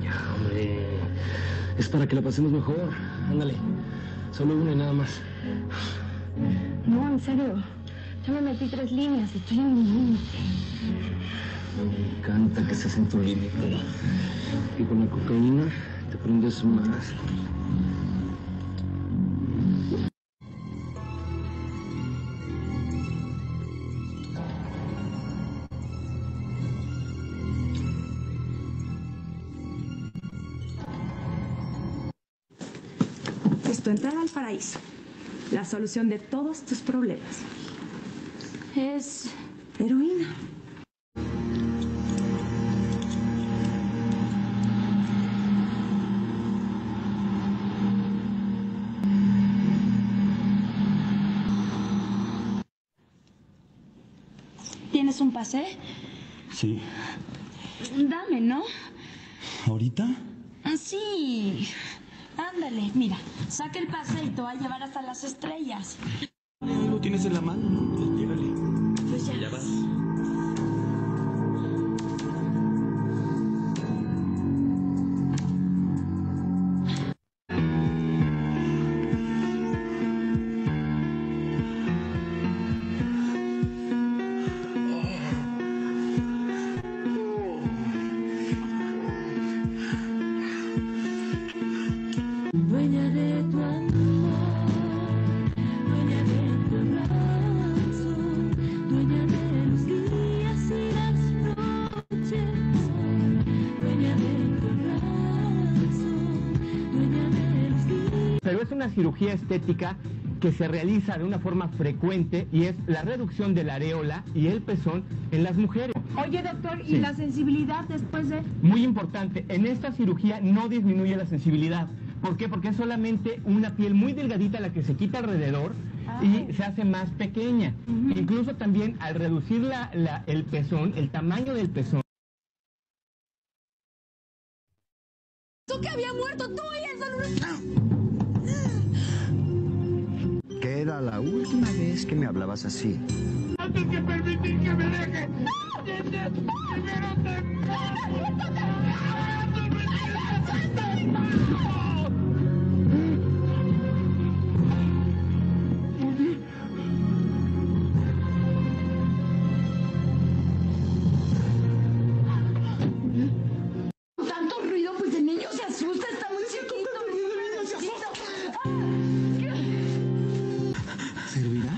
Ya, hombre. Es para que la pasemos mejor. Ándale. Solo una y nada más. No, en serio. Ya me metí 3 líneas, estoy en mi límite. Me encanta que estés en tu límite. Y con la cocaína te prendes más. Es tu entrada al paraíso. La solución de todos tus problemas. Es heroína. ¿Tienes un pase? Sí. Dame, ¿no? ¿Ahorita? Sí. Ándale, mira, saca el pase y te va a llevar hasta las estrellas. Lo tienes en la mano, ¿no? Llévale. Pues ya. Ya vas. Dueña de tu amor, dueña de tu abrazo, dueña de los días y las noches, dueña de tu abrazo, dueña de los días. Pero es una cirugía estética que se realiza de una forma frecuente y es la reducción de la areola y el pezón en las mujeres. Oye, doctor, ¿y Sí. la sensibilidad después de...? Muy importante, en esta cirugía no disminuye la sensibilidad. ¿Por qué? Porque es solamente una piel muy delgadita la que se quita alrededor y se hace más pequeña. Incluso también al reducir el pezón, el tamaño del pezón. ¡Tú que había muerto tú y eso! Que era la última vez que me hablabas así. Antes que permitir que me deje. Primero te Tanto ruido, pues el niño se asusta, está muy chiquito. ¿Servirá?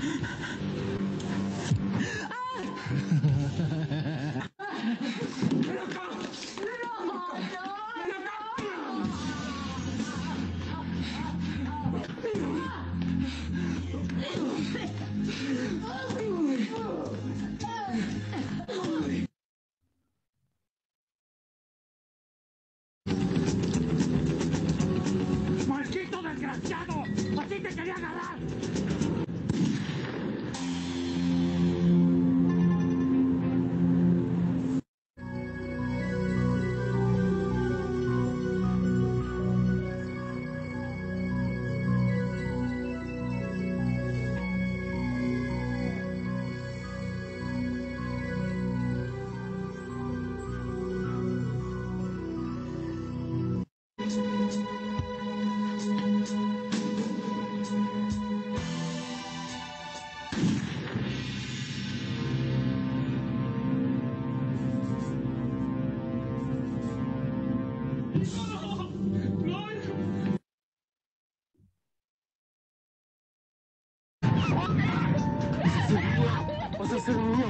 ¡Maldito desgraciado! ¡Así te quería ganar! ¡Vas a ser mío!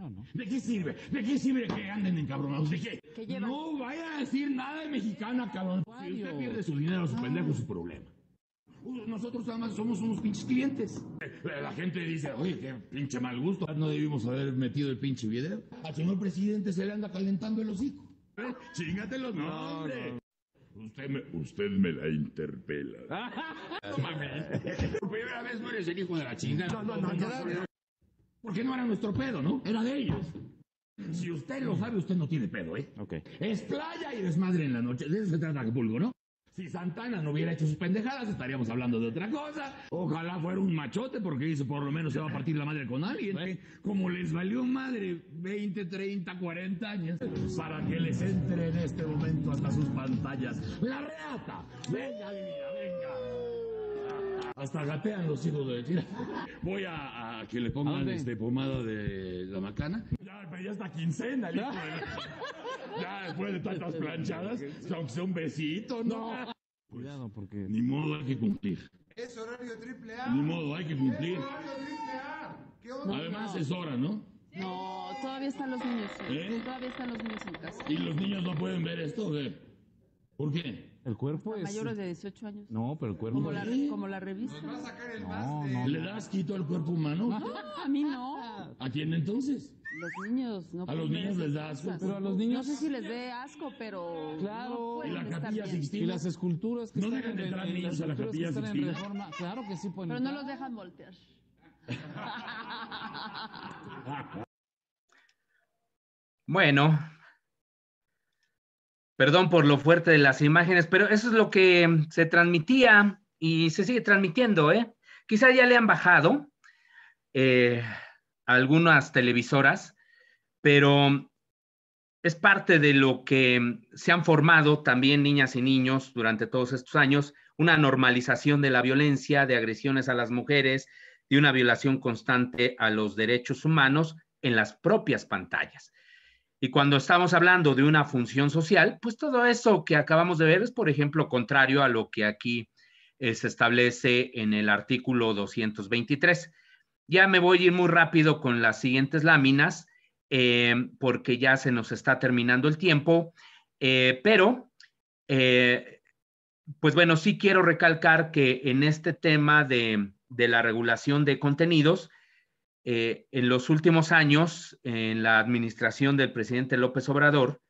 No. ¿De qué sirve? ¿De qué sirve que anden encabronados? ¿De qué? No vaya a decir nada de Mexicana, cabrón. Si usted pierde su dinero, su pendejo, es su problema. Nosotros nada más somos unos pinches clientes. La gente dice, oye, qué pinche mal gusto. No debimos haber metido el pinche video. Al señor presidente se le anda calentando el hocico. Chingatelo, no, hombre. Usted me la interpela. No mames. Por primera vez no eres el hijo de la chingada. No. Porque no era nuestro pedo, ¿no? Era de ellos. Si usted lo sabe, usted no tiene pedo, ¿eh? Ok. Es playa y desmadre en la noche. De eso se trata Acapulco, ¿no? Si Santana no hubiera hecho sus pendejadas, estaríamos hablando de otra cosa. Ojalá fuera un machote, porque dice, por lo menos se va a partir la madre con alguien. Como les valió madre 20, 30, 40 años, para que les entre en este momento hasta sus pantallas. ¡La reata! ¡Venga, divina, venga! Hasta gatean los hijos de tira. Voy a que le pongan pomada de la macana. Ya está quincena, hijo de... Ya después de tantas planchadas, aunque sea un besito, ¿no? Pues, cuidado, porque... Ni modo, hay que cumplir. Es horario triple A. Ni modo, hay que cumplir. Es horario triple A. ¿Qué onda? Además es hora, ¿no? No, todavía están los niños. Todavía están los niños en casa. ¿Y los niños no pueden ver esto? ¿Por qué? El cuerpo es... Mayores de 18 años. No, pero el cuerpo... Como la revista. Nos va a sacar el No. ¿Le das quito al cuerpo humano? No, a mí no. ¿A quién entonces? Los niños no. A los niños les da asco. Pero a los niños... No sé si les dé asco, pero... Claro. ¿Y la Capilla Sixtina? Y las esculturas que ¿No están dejan entrar niños a la Capilla Sixtina? Reforma. Claro que sí pueden Pero no los dejan voltear. Bueno, perdón por lo fuerte de las imágenes, pero eso es lo que se transmitía y se sigue transmitiendo, ¿eh? Quizá ya le han bajado algunas televisoras, pero es parte de lo que se han formado también niñas y niños durante todos estos años, una normalización de la violencia, de agresiones a las mujeres, de una violación constante a los derechos humanos en las propias pantallas. Y cuando estamos hablando de una función social, pues todo eso que acabamos de ver es, por ejemplo, contrario a lo que aquí se establece en el artículo 223. Ya me voy a ir muy rápido con las siguientes láminas, porque ya se nos está terminando el tiempo, pero pues bueno, sí quiero recalcar que en este tema de la regulación de contenidos, en los últimos años, en la administración del presidente López Obrador,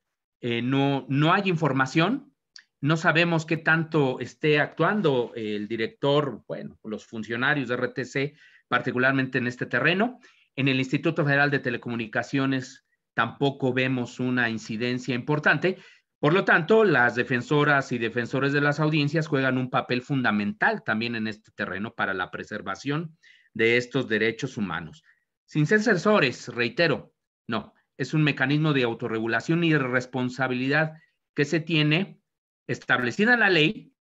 no hay información, no sabemos qué tanto esté actuando el director, bueno, los funcionarios de RTC, particularmente en este terreno. En el Instituto Federal de Telecomunicaciones tampoco vemos una incidencia importante. Por lo tanto, las defensoras y defensores de las audiencias juegan un papel fundamental también en este terreno para la preservación de estos derechos humanos. Sin ser censores, reitero, no, es un mecanismo de autorregulación y de responsabilidad que se tiene establecida en la ley,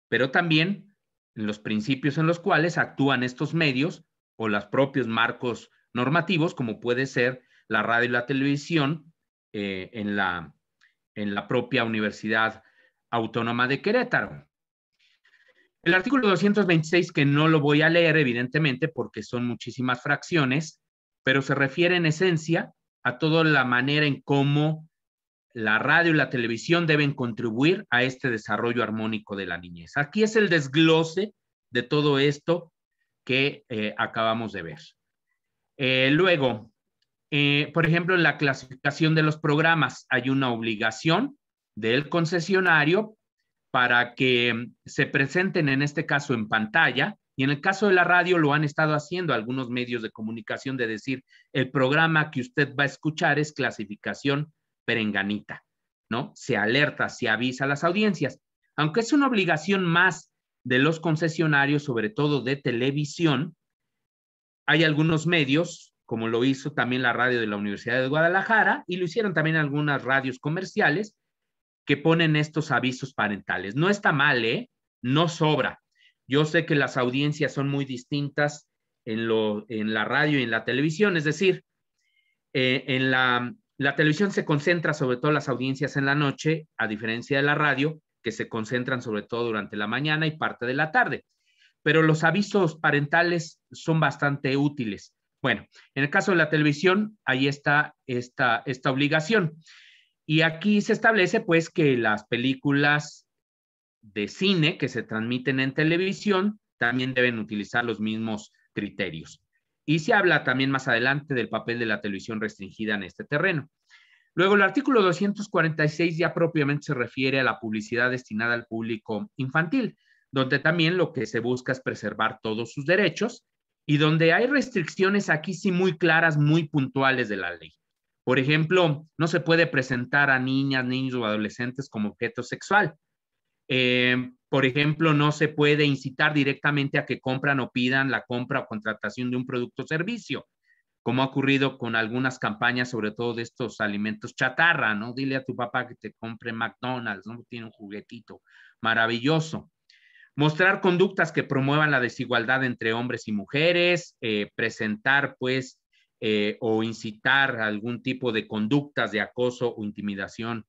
pero también en los principios en los cuales actúan estos medios o los propios marcos normativos, como puede ser la radio y la televisión en la propia Universidad Autónoma de Querétaro. El artículo 226, que no lo voy a leer, evidentemente, porque son muchísimas fracciones, pero se refiere en esencia a toda la manera en cómo la radio y la televisión deben contribuir a este desarrollo armónico de la niñez. Aquí es el desglose de todo esto que acabamos de ver. Luego, por ejemplo, en la clasificación de los programas hay una obligación del concesionario para que se presenten, en este caso, en pantalla, y en el caso de la radio lo han estado haciendo algunos medios de comunicación, de decir, el programa que usted va a escuchar es clasificación perenganita, ¿no? Se alerta, se avisa a las audiencias, aunque es una obligación más de los concesionarios, sobre todo de televisión. Hay algunos medios, como lo hizo también la radio de la Universidad de Guadalajara, y lo hicieron también algunas radios comerciales, que ponen estos avisos parentales. No está mal, no sobra. Yo sé que las audiencias son muy distintas en la radio y en la televisión, es decir, en la televisión se concentra sobre todo las audiencias en la noche, a diferencia de la radio, que se concentran sobre todo durante la mañana y parte de la tarde. Pero los avisos parentales son bastante útiles. Bueno, en el caso de la televisión, ahí está esta obligación. Y aquí se establece, pues, que las películas de cine que se transmiten en televisión también deben utilizar los mismos criterios. Y se habla también más adelante del papel de la televisión restringida en este terreno. Luego, el artículo 246 ya propiamente se refiere a la publicidad destinada al público infantil, donde también lo que se busca es preservar todos sus derechos y donde hay restricciones aquí sí muy claras, muy puntuales de la ley. Por ejemplo, no se puede presentar a niñas, niños o adolescentes como objeto sexual. Por ejemplo, no se puede incitar directamente a que compran o pidan la compra o contratación de un producto o servicio, como ha ocurrido con algunas campañas, sobre todo de estos alimentos chatarra, ¿no? Dile a tu papá que te compre McDonald's, ¿no? Tiene un juguetito maravilloso. Mostrar conductas que promuevan la desigualdad entre hombres y mujeres, presentar, pues, o incitar algún tipo de conductas de acoso o intimidación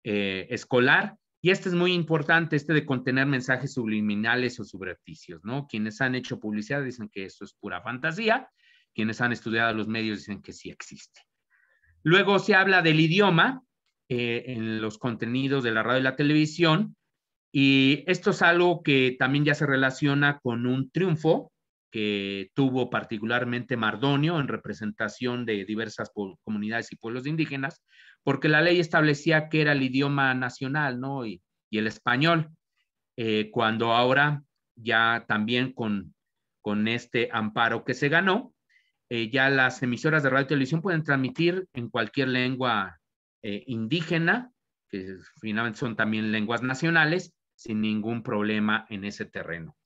escolar. Y este es muy importante, de contener mensajes subliminales o subrepticios, ¿no? Quienes han hecho publicidad dicen que esto es pura fantasía, quienes han estudiado los medios dicen que sí existe. Luego se habla del idioma en los contenidos de la radio y la televisión, y esto es algo que también ya se relaciona con un triunfo que tuvo particularmente Mardonio en representación de diversas comunidades y pueblos indígenas, porque la ley establecía que era el idioma nacional, ¿no? Y el español, cuando ahora ya también con este amparo que se ganó, ya las emisoras de radio y televisión pueden transmitir en cualquier lengua indígena, que finalmente son también lenguas nacionales, sin ningún problema en ese terreno.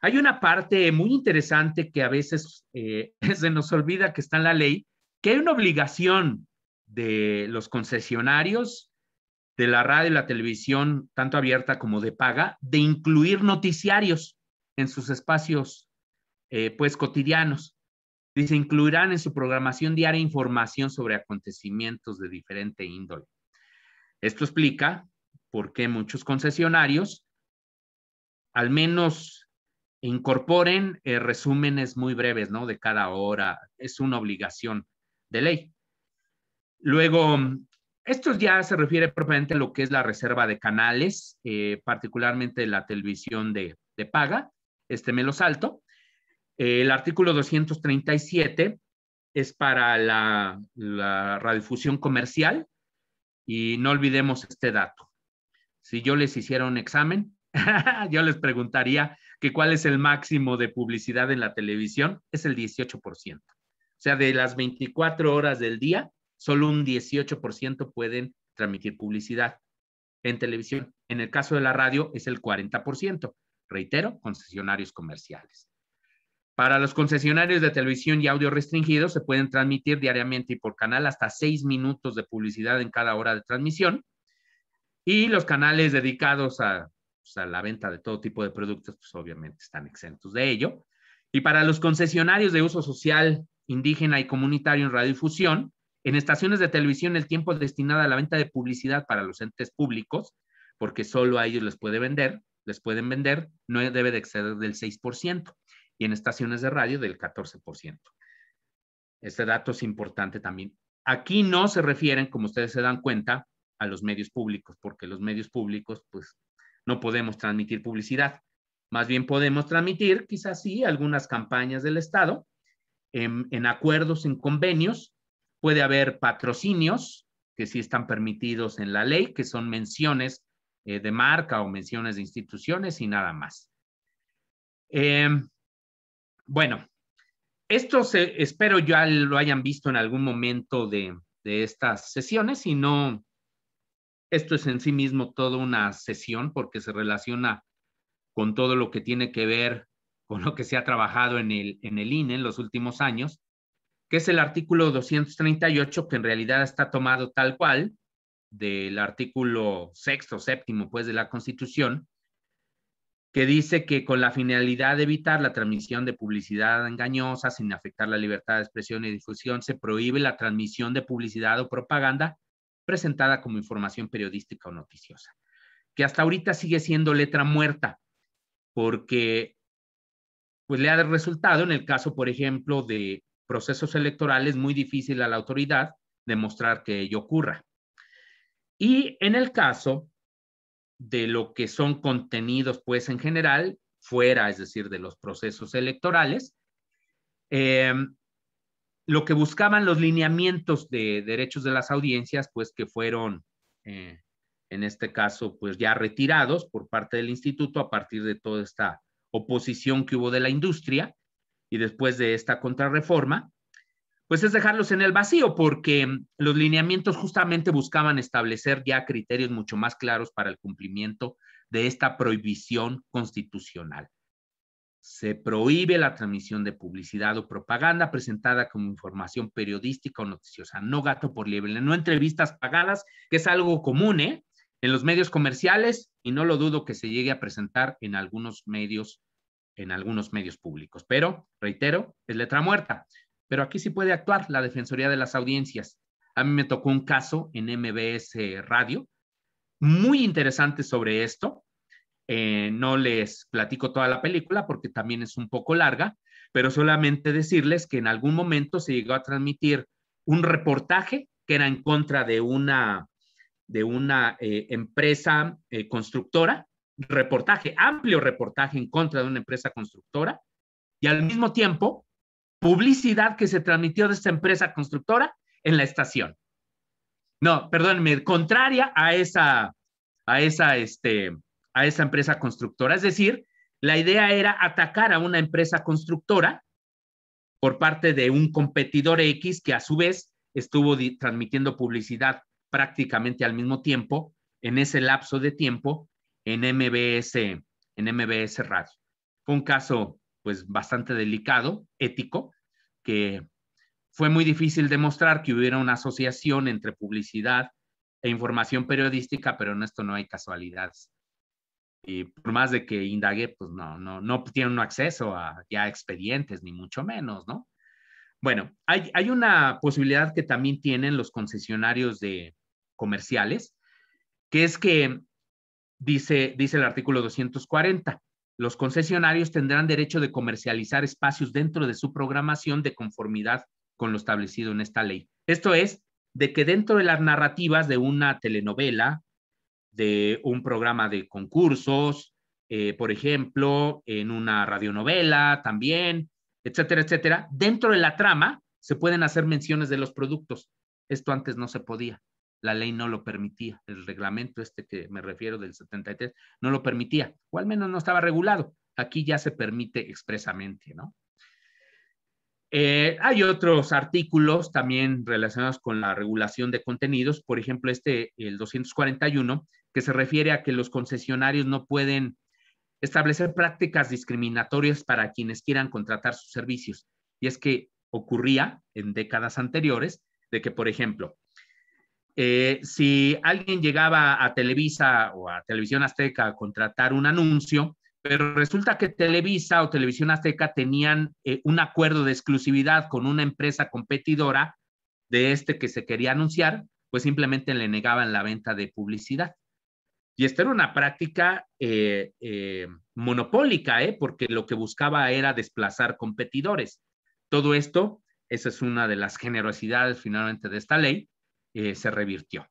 Hay una parte muy interesante que a veces se nos olvida que está en la ley, que hay una obligación de los concesionarios de la radio y la televisión, tanto abierta como de paga, de incluir noticiarios en sus espacios pues cotidianos. Dice, incluirán en su programación diaria información sobre acontecimientos de diferente índole. Esto explica por qué muchos concesionarios al menos incorporen resúmenes muy breves, ¿no? De cada hora. Es una obligación de ley. Luego, esto ya se refiere propiamente a lo que es la reserva de canales, particularmente la televisión de paga. Me lo salto. El artículo 237 es para la radiodifusión comercial, y no olvidemos este dato. Si yo les hiciera un examen, yo les preguntaría que cuál es el máximo de publicidad en la televisión. Es el 18%. O sea, de las 24 horas del día, solo un 18% pueden transmitir publicidad en televisión. En el caso de la radio es el 40%. Reitero, concesionarios comerciales. Para los concesionarios de televisión y audio restringidos se pueden transmitir diariamente y por canal hasta 6 minutos de publicidad en cada hora de transmisión. Y los canales dedicados a la venta de todo tipo de productos, pues obviamente están exentos de ello. Y para los concesionarios de uso social, indígena y comunitario en radiodifusión, en estaciones de televisión el tiempo destinado a la venta de publicidad para los entes públicos, porque solo a ellos les pueden vender, no debe de exceder del 6%. Y en estaciones de radio del 14%. Este dato es importante también. Aquí no se refieren, como ustedes se dan cuenta, a los medios públicos, porque los medios públicos, pues, no podemos transmitir publicidad. Más bien podemos transmitir, quizás sí, algunas campañas del Estado, en acuerdos, en convenios. Puede haber patrocinios que sí están permitidos en la ley, que son menciones de marca o menciones de instituciones y nada más. Bueno, esto espero ya lo hayan visto en algún momento de estas sesiones, y no, esto es en sí mismo toda una sesión porque se relaciona con todo lo que tiene que ver con lo que se ha trabajado en el INE en los últimos años, que es el artículo 238, que en realidad está tomado tal cual del artículo 6º, 7º, pues, de la Constitución, que dice que con la finalidad de evitar la transmisión de publicidad engañosa sin afectar la libertad de expresión y difusión, se prohíbe la transmisión de publicidad o propaganda presentada como información periodística o noticiosa, que hasta ahorita sigue siendo letra muerta, porque pues le ha resultado en el caso, por ejemplo, de procesos electorales muy difícil a la autoridad demostrar que ello ocurra. Y en el caso de lo que son contenidos, pues en general, fuera, es decir, de los procesos electorales, lo que buscaban los lineamientos de derechos de las audiencias, pues que fueron, en este caso, pues ya retirados por parte del instituto a partir de toda esta oposición que hubo de la industria y después de esta contrarreforma, pues es dejarlos en el vacío, porque los lineamientos justamente buscaban establecer ya criterios mucho más claros para el cumplimiento de esta prohibición constitucional. Se prohíbe la transmisión de publicidad o propaganda presentada como información periodística o noticiosa, no gato por liebre, no entrevistas pagadas, que es algo común, en los medios comerciales, y no lo dudo que se llegue a presentar en algunos medios públicos. Pero, reitero, es letra muerta. Pero aquí sí puede actuar la Defensoría de las Audiencias. A mí me tocó un caso en MBS Radio, muy interesante sobre esto. No les platico toda la película porque también es un poco larga, pero solamente decirles que en algún momento se llegó a transmitir un reportaje que era en contra de una empresa constructora, amplio reportaje en contra de una empresa constructora, y al mismo tiempo publicidad que se transmitió de esta empresa constructora en la estación. No, perdónenme, contraria a esa empresa constructora. Es decir, la idea era atacar a una empresa constructora por parte de un competidor X que a su vez estuvo transmitiendo publicidad prácticamente al mismo tiempo, en ese lapso de tiempo, en MBS Radio. Fue un caso pues bastante delicado, ético, que fue muy difícil demostrar que hubiera una asociación entre publicidad e información periodística, pero en esto no hay casualidades. Y por más de que indagué, pues no tienen acceso a ya expedientes, ni mucho menos, ¿no? Bueno, hay una posibilidad que también tienen los concesionarios de comerciales, que es que dice el artículo 240, los concesionarios tendrán derecho de comercializar espacios dentro de su programación de conformidad con lo establecido en esta ley. Esto es, de que dentro de las narrativas de una telenovela, de un programa de concursos, por ejemplo, en una radionovela también, etcétera, etcétera, dentro de la trama se pueden hacer menciones de los productos. Esto antes no se podía. La ley no lo permitía. El reglamento que me refiero del 73 no lo permitía, o al menos no estaba regulado. Aquí ya se permite expresamente, ¿no? Hay otros artículos también relacionados con la regulación de contenidos, por ejemplo, el 241, que se refiere a que los concesionarios no pueden establecer prácticas discriminatorias para quienes quieran contratar sus servicios. Y es que ocurría en décadas anteriores de que, por ejemplo, si alguien llegaba a Televisa o a Televisión Azteca a contratar un anuncio, pero resulta que Televisa o Televisión Azteca tenían un acuerdo de exclusividad con una empresa competidora de que se quería anunciar, pues simplemente le negaban la venta de publicidad. Y esta era una práctica monopólica, porque lo que buscaba era desplazar competidores. Todo esto, esa es una de las generosidades finalmente de esta ley, se revirtió.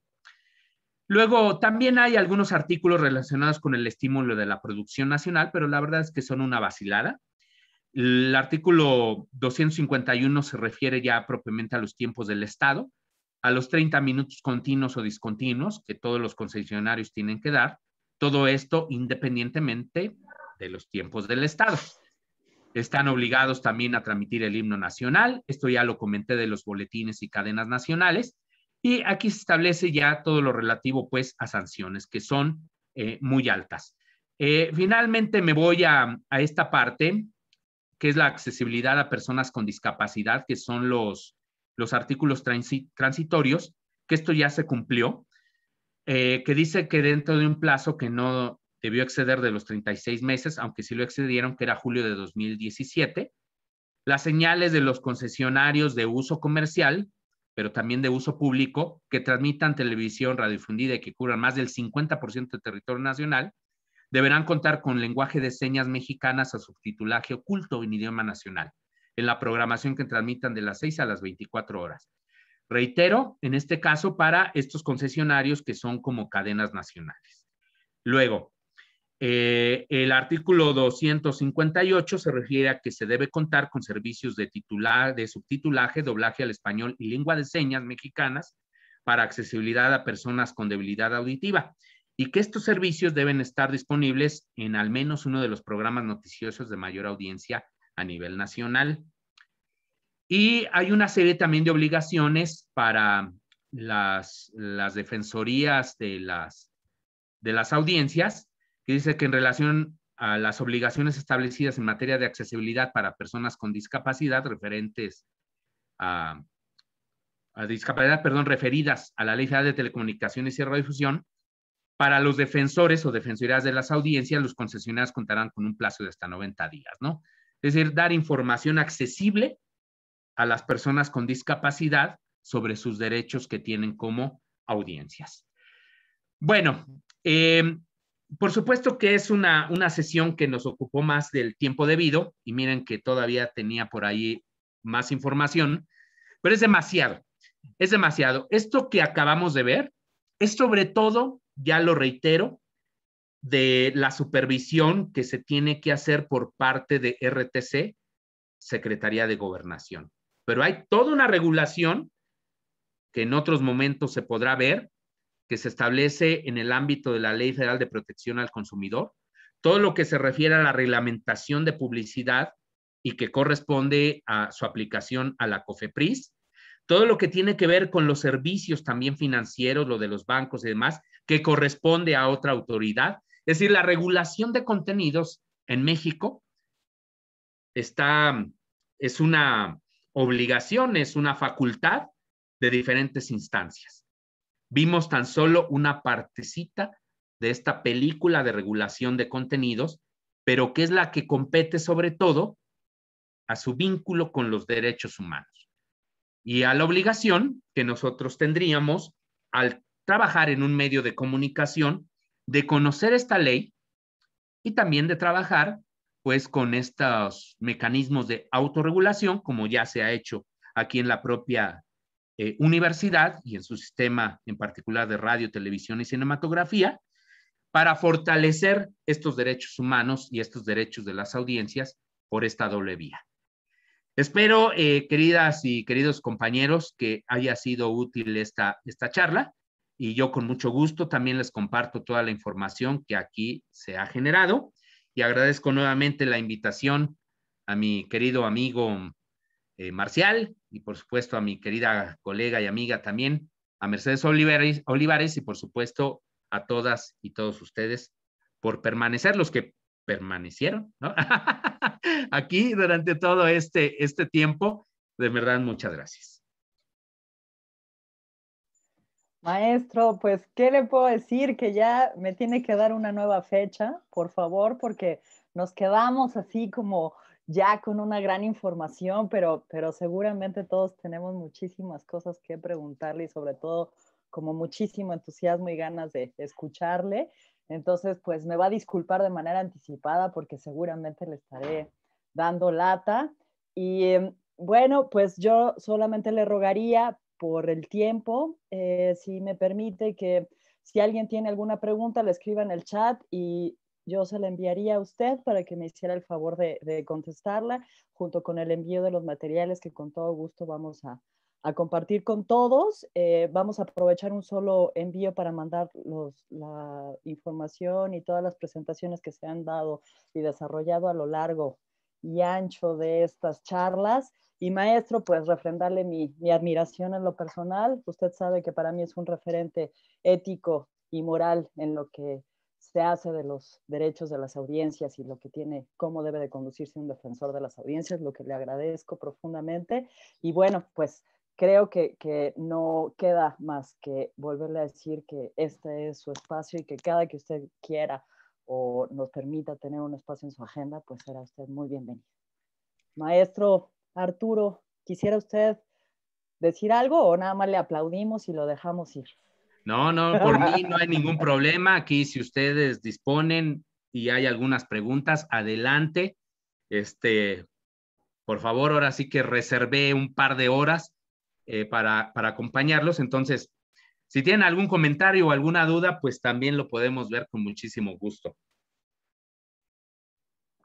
Luego, también hay algunos artículos relacionados con el estímulo de la producción nacional, pero la verdad es que son una vacilada. El artículo 251 se refiere ya propiamente a los tiempos del Estado, a los 30 minutos continuos o discontinuos que todos los concesionarios tienen que dar, todo esto independientemente de los tiempos del Estado. Están obligados también a transmitir el himno nacional, esto ya lo comenté de los boletines y cadenas nacionales, y aquí se establece ya todo lo relativo pues a sanciones que son muy altas. Finalmente me voy a esta parte, que es la accesibilidad a personas con discapacidad, que son los artículos transitorios, que esto ya se cumplió, que dice que dentro de un plazo que no debió exceder de los 36 meses, aunque sí lo excedieron, que era julio de 2017, las señales de los concesionarios de uso comercial, pero también de uso público, que transmitan televisión radiodifundida y que cubran más del 50% del territorio nacional, deberán contar con lenguaje de señas mexicanas o subtitulaje oculto en idioma nacional. en la programación que transmitan de las 6 a las 24 horas. Reitero, en este caso para estos concesionarios que son como cadenas nacionales. Luego, el artículo 258 se refiere a que se debe contar con servicios de subtitulaje, doblaje al español y lengua de señas mexicanas para accesibilidad a personas con debilidad auditiva, y que estos servicios deben estar disponibles en al menos uno de los programas noticiosos de mayor audiencia a nivel nacional. Y hay una serie también de obligaciones para las defensorías de las audiencias, que dice que en relación a las obligaciones establecidas en materia de accesibilidad para personas con discapacidad referentes a discapacidad, referidas a la Ley Federal de Telecomunicaciones y Radiodifusión, para los defensores o defensorías de las audiencias, los concesionarios contarán con un plazo de hasta 90 días, ¿no? Es decir, dar información accesible a las personas con discapacidad sobre sus derechos que tienen como audiencias. Bueno, por supuesto que es una sesión que nos ocupó más del tiempo debido, y miren que todavía tenía por ahí más información, pero es demasiado, es demasiado. Esto que acabamos de ver es sobre todo, ya lo reitero, de la supervisión que se tiene que hacer por parte de RTC, Secretaría de Gobernación. Pero hay toda una regulación que en otros momentos se podrá ver, que se establece en el ámbito de la Ley Federal de Protección al Consumidor, todo lo que se refiere a la reglamentación de publicidad y que corresponde a su aplicación a la COFEPRIS, todo lo que tiene que ver con los servicios también financieros, lo de los bancos y demás, que corresponde a otra autoridad. Es decir, la regulación de contenidos en México es una obligación, es una facultad de diferentes instancias. Vimos tan solo una partecita de esta película de regulación de contenidos, pero que es la que compete sobre todo a su vínculo con los derechos humanos y a la obligación que nosotros tendríamos al trabajar en un medio de comunicación de conocer esta ley y también de trabajar pues con estos mecanismos de autorregulación, como ya se ha hecho aquí en la propia universidad y en su sistema en particular de radio, televisión y cinematografía, para fortalecer estos derechos humanos y estos derechos de las audiencias por esta doble vía. Espero, queridas y queridos compañeros, que haya sido útil esta charla, y yo con mucho gusto también les comparto toda la información que aquí se ha generado, y agradezco nuevamente la invitación a mi querido amigo Marcial, y por supuesto a mi querida colega y amiga también, a Mercedes Olivares, y por supuesto a todas y todos ustedes por permanecer, los que permanecieron, ¿no? Aquí durante todo este tiempo. De verdad, muchas gracias. Maestro, pues, ¿qué le puedo decir? Que ya me tiene que dar una nueva fecha, por favor, porque nos quedamos así como ya con una gran información, pero seguramente todos tenemos muchísimas cosas que preguntarle y sobre todo como muchísimo entusiasmo y ganas de escucharle. Entonces, pues me va a disculpar de manera anticipada porque seguramente le estaré dando lata. Y bueno, pues yo solamente le rogaría por el tiempo, si me permite, que si alguien tiene alguna pregunta, le escriba en el chat y yo se la enviaría a usted para que me hiciera el favor de contestarla, junto con el envío de los materiales que con todo gusto vamos a compartir con todos. Vamos a aprovechar un solo envío para mandar la información y todas las presentaciones que se han dado y desarrollado a lo largo y ancho de estas charlas. Y maestro, pues refrendarle mi admiración en lo personal. Usted sabe que para mí es un referente ético y moral en lo que se hace de los derechos de las audiencias y lo que tiene, cómo debe de conducirse un defensor de las audiencias, lo que le agradezco profundamente. Y bueno, pues creo que no queda más que volverle a decir que este es su espacio y que cada que usted quiera o nos permita tener un espacio en su agenda, pues será usted muy bienvenido. Maestro Arturo, ¿quisiera usted decir algo o nada más le aplaudimos y lo dejamos ir? No, por mí no hay ningún problema. Aquí, si ustedes disponen y hay algunas preguntas, adelante. por favor, ahora sí que reservé un par de horas para acompañarlos. Entonces, si tienen algún comentario o alguna duda, pues también lo podemos ver con muchísimo gusto.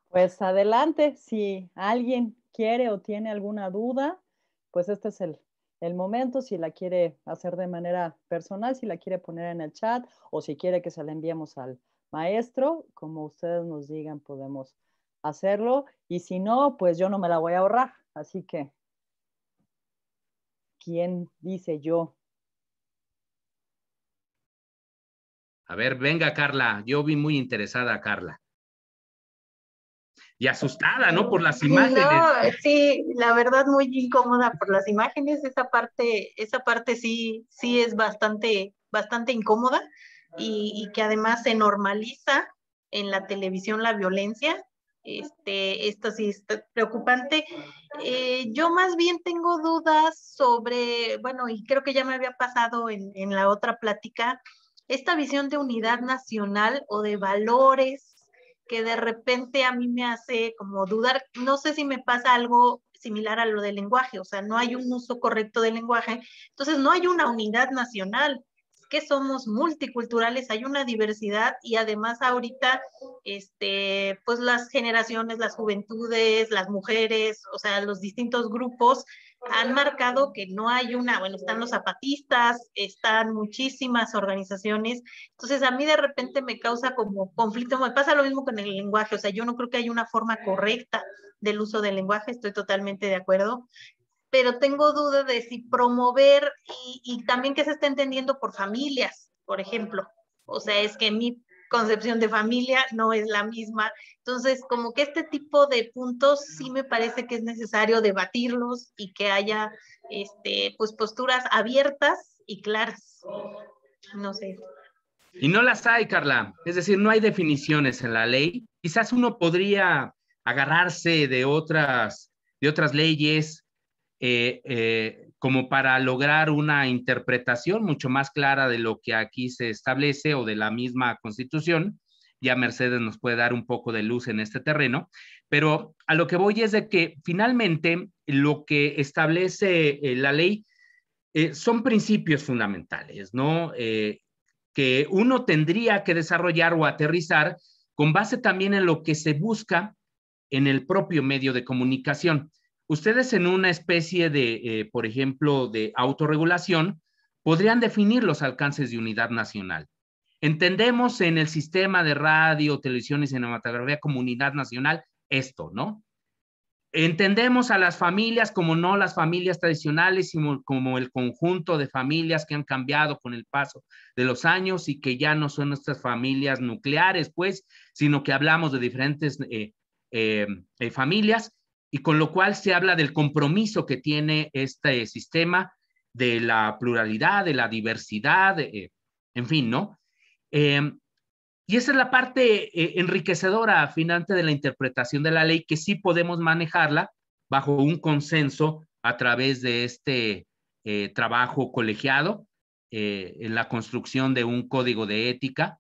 Pues adelante, si alguien quiere o tiene alguna duda, pues este es el momento, si la quiere hacer de manera personal, si la quiere poner en el chat o si quiere que se la enviemos al maestro, como ustedes nos digan, podemos hacerlo. Y si no, pues yo no me la voy a ahorrar. Así que, ¿quién dice yo? A ver, venga, Carla. Yo vi muy interesada a Carla. Y asustada, ¿no? Por las imágenes. No, sí, la verdad muy incómoda por las imágenes. Esa parte sí es bastante incómoda y que además se normaliza en la televisión la violencia. Esto sí es preocupante. Yo más bien tengo dudas sobre, bueno, y creo que ya me había pasado en la otra plática, esta visión de unidad nacional o de valores que de repente a mí me hace como dudar. No sé si me pasa algo similar a lo del lenguaje, o sea, no hay un uso correcto del lenguaje, entonces no hay una unidad nacional, es que somos multiculturales, hay una diversidad y además ahorita, pues las generaciones, las juventudes, las mujeres, o sea, los distintos grupos han marcado que no hay una, bueno, están los zapatistas, están muchísimas organizaciones, entonces a mí de repente me causa como conflicto, me pasa lo mismo con el lenguaje, o sea, yo no creo que haya una forma correcta del uso del lenguaje, estoy totalmente de acuerdo, pero tengo duda de si promover y también que se está entendiendo por familias, por ejemplo, o sea, es que mi concepción de familia no es la misma. Entonces, como que este tipo de puntos sí me parece que es necesario debatirlos y que haya pues posturas abiertas y claras. No sé. Y no las hay, Carla. Es decir, no hay definiciones en la ley. Quizás uno podría agarrarse de otras leyes como para lograr una interpretación mucho más clara de lo que aquí se establece o de la misma Constitución. Ya Mercedes nos puede dar un poco de luz en este terreno, pero a lo que voy es de que finalmente lo que establece la ley son principios fundamentales, ¿no? Que uno tendría que desarrollar o aterrizar con base también en lo que se busca en el propio medio de comunicación. Ustedes en una especie de, por ejemplo, de autorregulación, podrían definir los alcances de unidad nacional. Entendemos en el sistema de radio, televisión y cinematografía como unidad nacional esto, ¿no? Entendemos a las familias como no las familias tradicionales, sino como el conjunto de familias que han cambiado con el paso de los años y que ya no son nuestras familias nucleares, pues, sino que hablamos de diferentes familias, y con lo cual se habla del compromiso que tiene este sistema de la pluralidad, de la diversidad, en fin, ¿no? Y esa es la parte enriquecedora, finalmente, de la interpretación de la ley, que sí podemos manejarla bajo un consenso a través de este trabajo colegiado en la construcción de un código de ética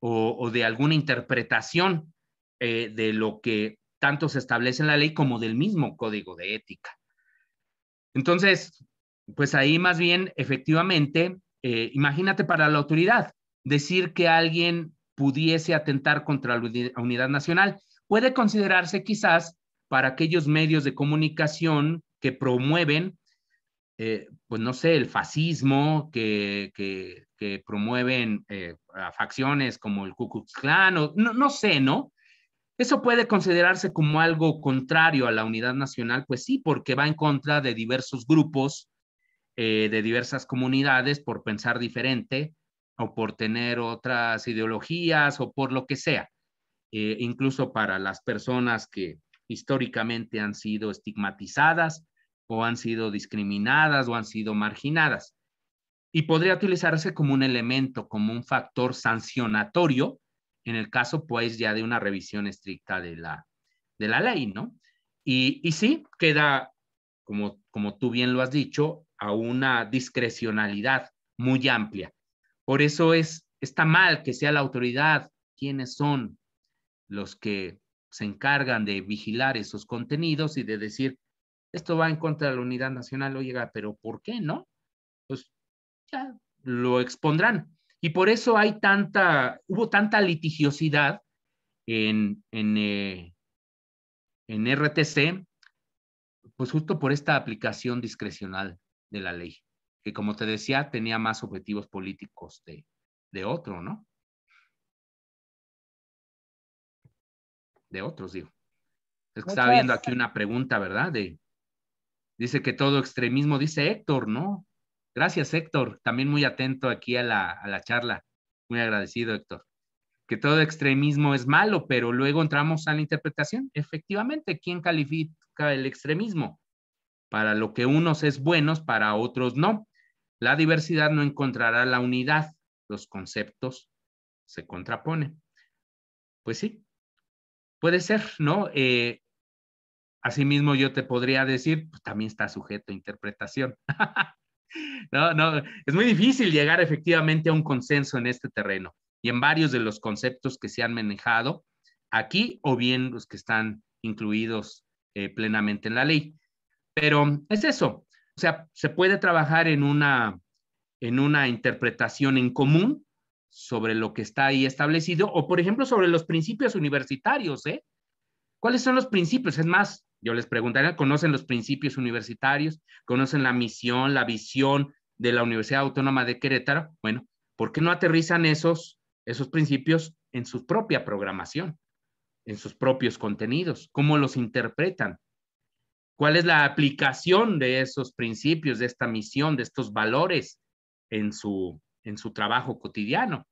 o de alguna interpretación de lo que tanto se establece en la ley como del mismo código de ética. Entonces, pues ahí más bien, efectivamente, imagínate para la autoridad, decir que alguien pudiese atentar contra la unidad nacional. Puede considerarse quizás para aquellos medios de comunicación que promueven, pues no sé, el fascismo, que promueven facciones como el Ku Klux Klan, o no sé, ¿no? Eso puede considerarse como algo contrario a la unidad nacional, pues sí, porque va en contra de diversos grupos, de diversas comunidades por pensar diferente, o por tener otras ideologías o por lo que sea, incluso para las personas que históricamente han sido estigmatizadas o han sido discriminadas o han sido marginadas. Y podría utilizarse como un elemento, como un factor sancionatorio en el caso, pues, ya de una revisión estricta de la ley, ¿no? Y sí, queda, como tú bien lo has dicho, a una discrecionalidad muy amplia. Por eso está mal que sea la autoridad quienes son los que se encargan de vigilar esos contenidos y de decir, esto va en contra de la unidad nacional, oiga, pero ¿por qué no? Pues ya lo expondrán. Y por eso hubo tanta litigiosidad en RTC, pues justo por esta aplicación discrecional de la ley, que como te decía, tenía más objetivos políticos de otro, ¿no? De otros, digo. Es que estaba viendo aquí una pregunta, ¿verdad? Dice que todo extremismo, dice Héctor, ¿no? Gracias, Héctor. También muy atento aquí a la charla. Muy agradecido, Héctor. Que todo extremismo es malo, pero luego entramos a la interpretación. Efectivamente, ¿quién califica el extremismo? Para lo que unos es buenos, para otros no. La diversidad no encontrará la unidad. Los conceptos se contraponen. Pues sí, puede ser, ¿no? Asimismo, yo te podría decir, pues también está sujeto a interpretación. No, es muy difícil llegar efectivamente a un consenso en este terreno y en varios de los conceptos que se han manejado aquí o bien los que están incluidos plenamente en la ley. Pero es eso, o sea, se puede trabajar en una interpretación en común sobre lo que está ahí establecido o, por ejemplo, sobre los principios universitarios, ¿eh? ¿Cuáles son los principios? Es más, yo les preguntaría, ¿conocen los principios universitarios? ¿Conocen la misión, la visión de la Universidad Autónoma de Querétaro? Bueno, ¿por qué no aterrizan esos principios en su propia programación, en sus propios contenidos? ¿Cómo los interpretan? ¿Cuál es la aplicación de esos principios, de esta misión, de estos valores en su trabajo cotidiano?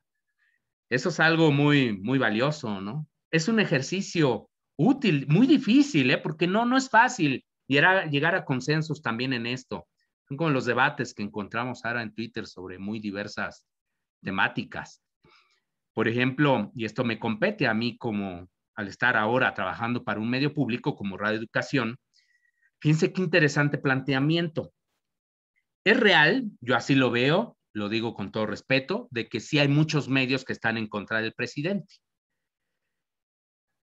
Eso es algo muy, muy valioso, ¿no? Es un ejercicio útil, muy difícil, porque no es fácil llegar a consensos también en esto. Son como los debates que encontramos ahora en Twitter sobre muy diversas temáticas. Por ejemplo, y esto me compete a mí como al estar ahora trabajando para un medio público como Radio Educación, fíjense qué interesante planteamiento. Es real, yo así lo veo, lo digo con todo respeto, de que sí hay muchos medios que están en contra del presidente.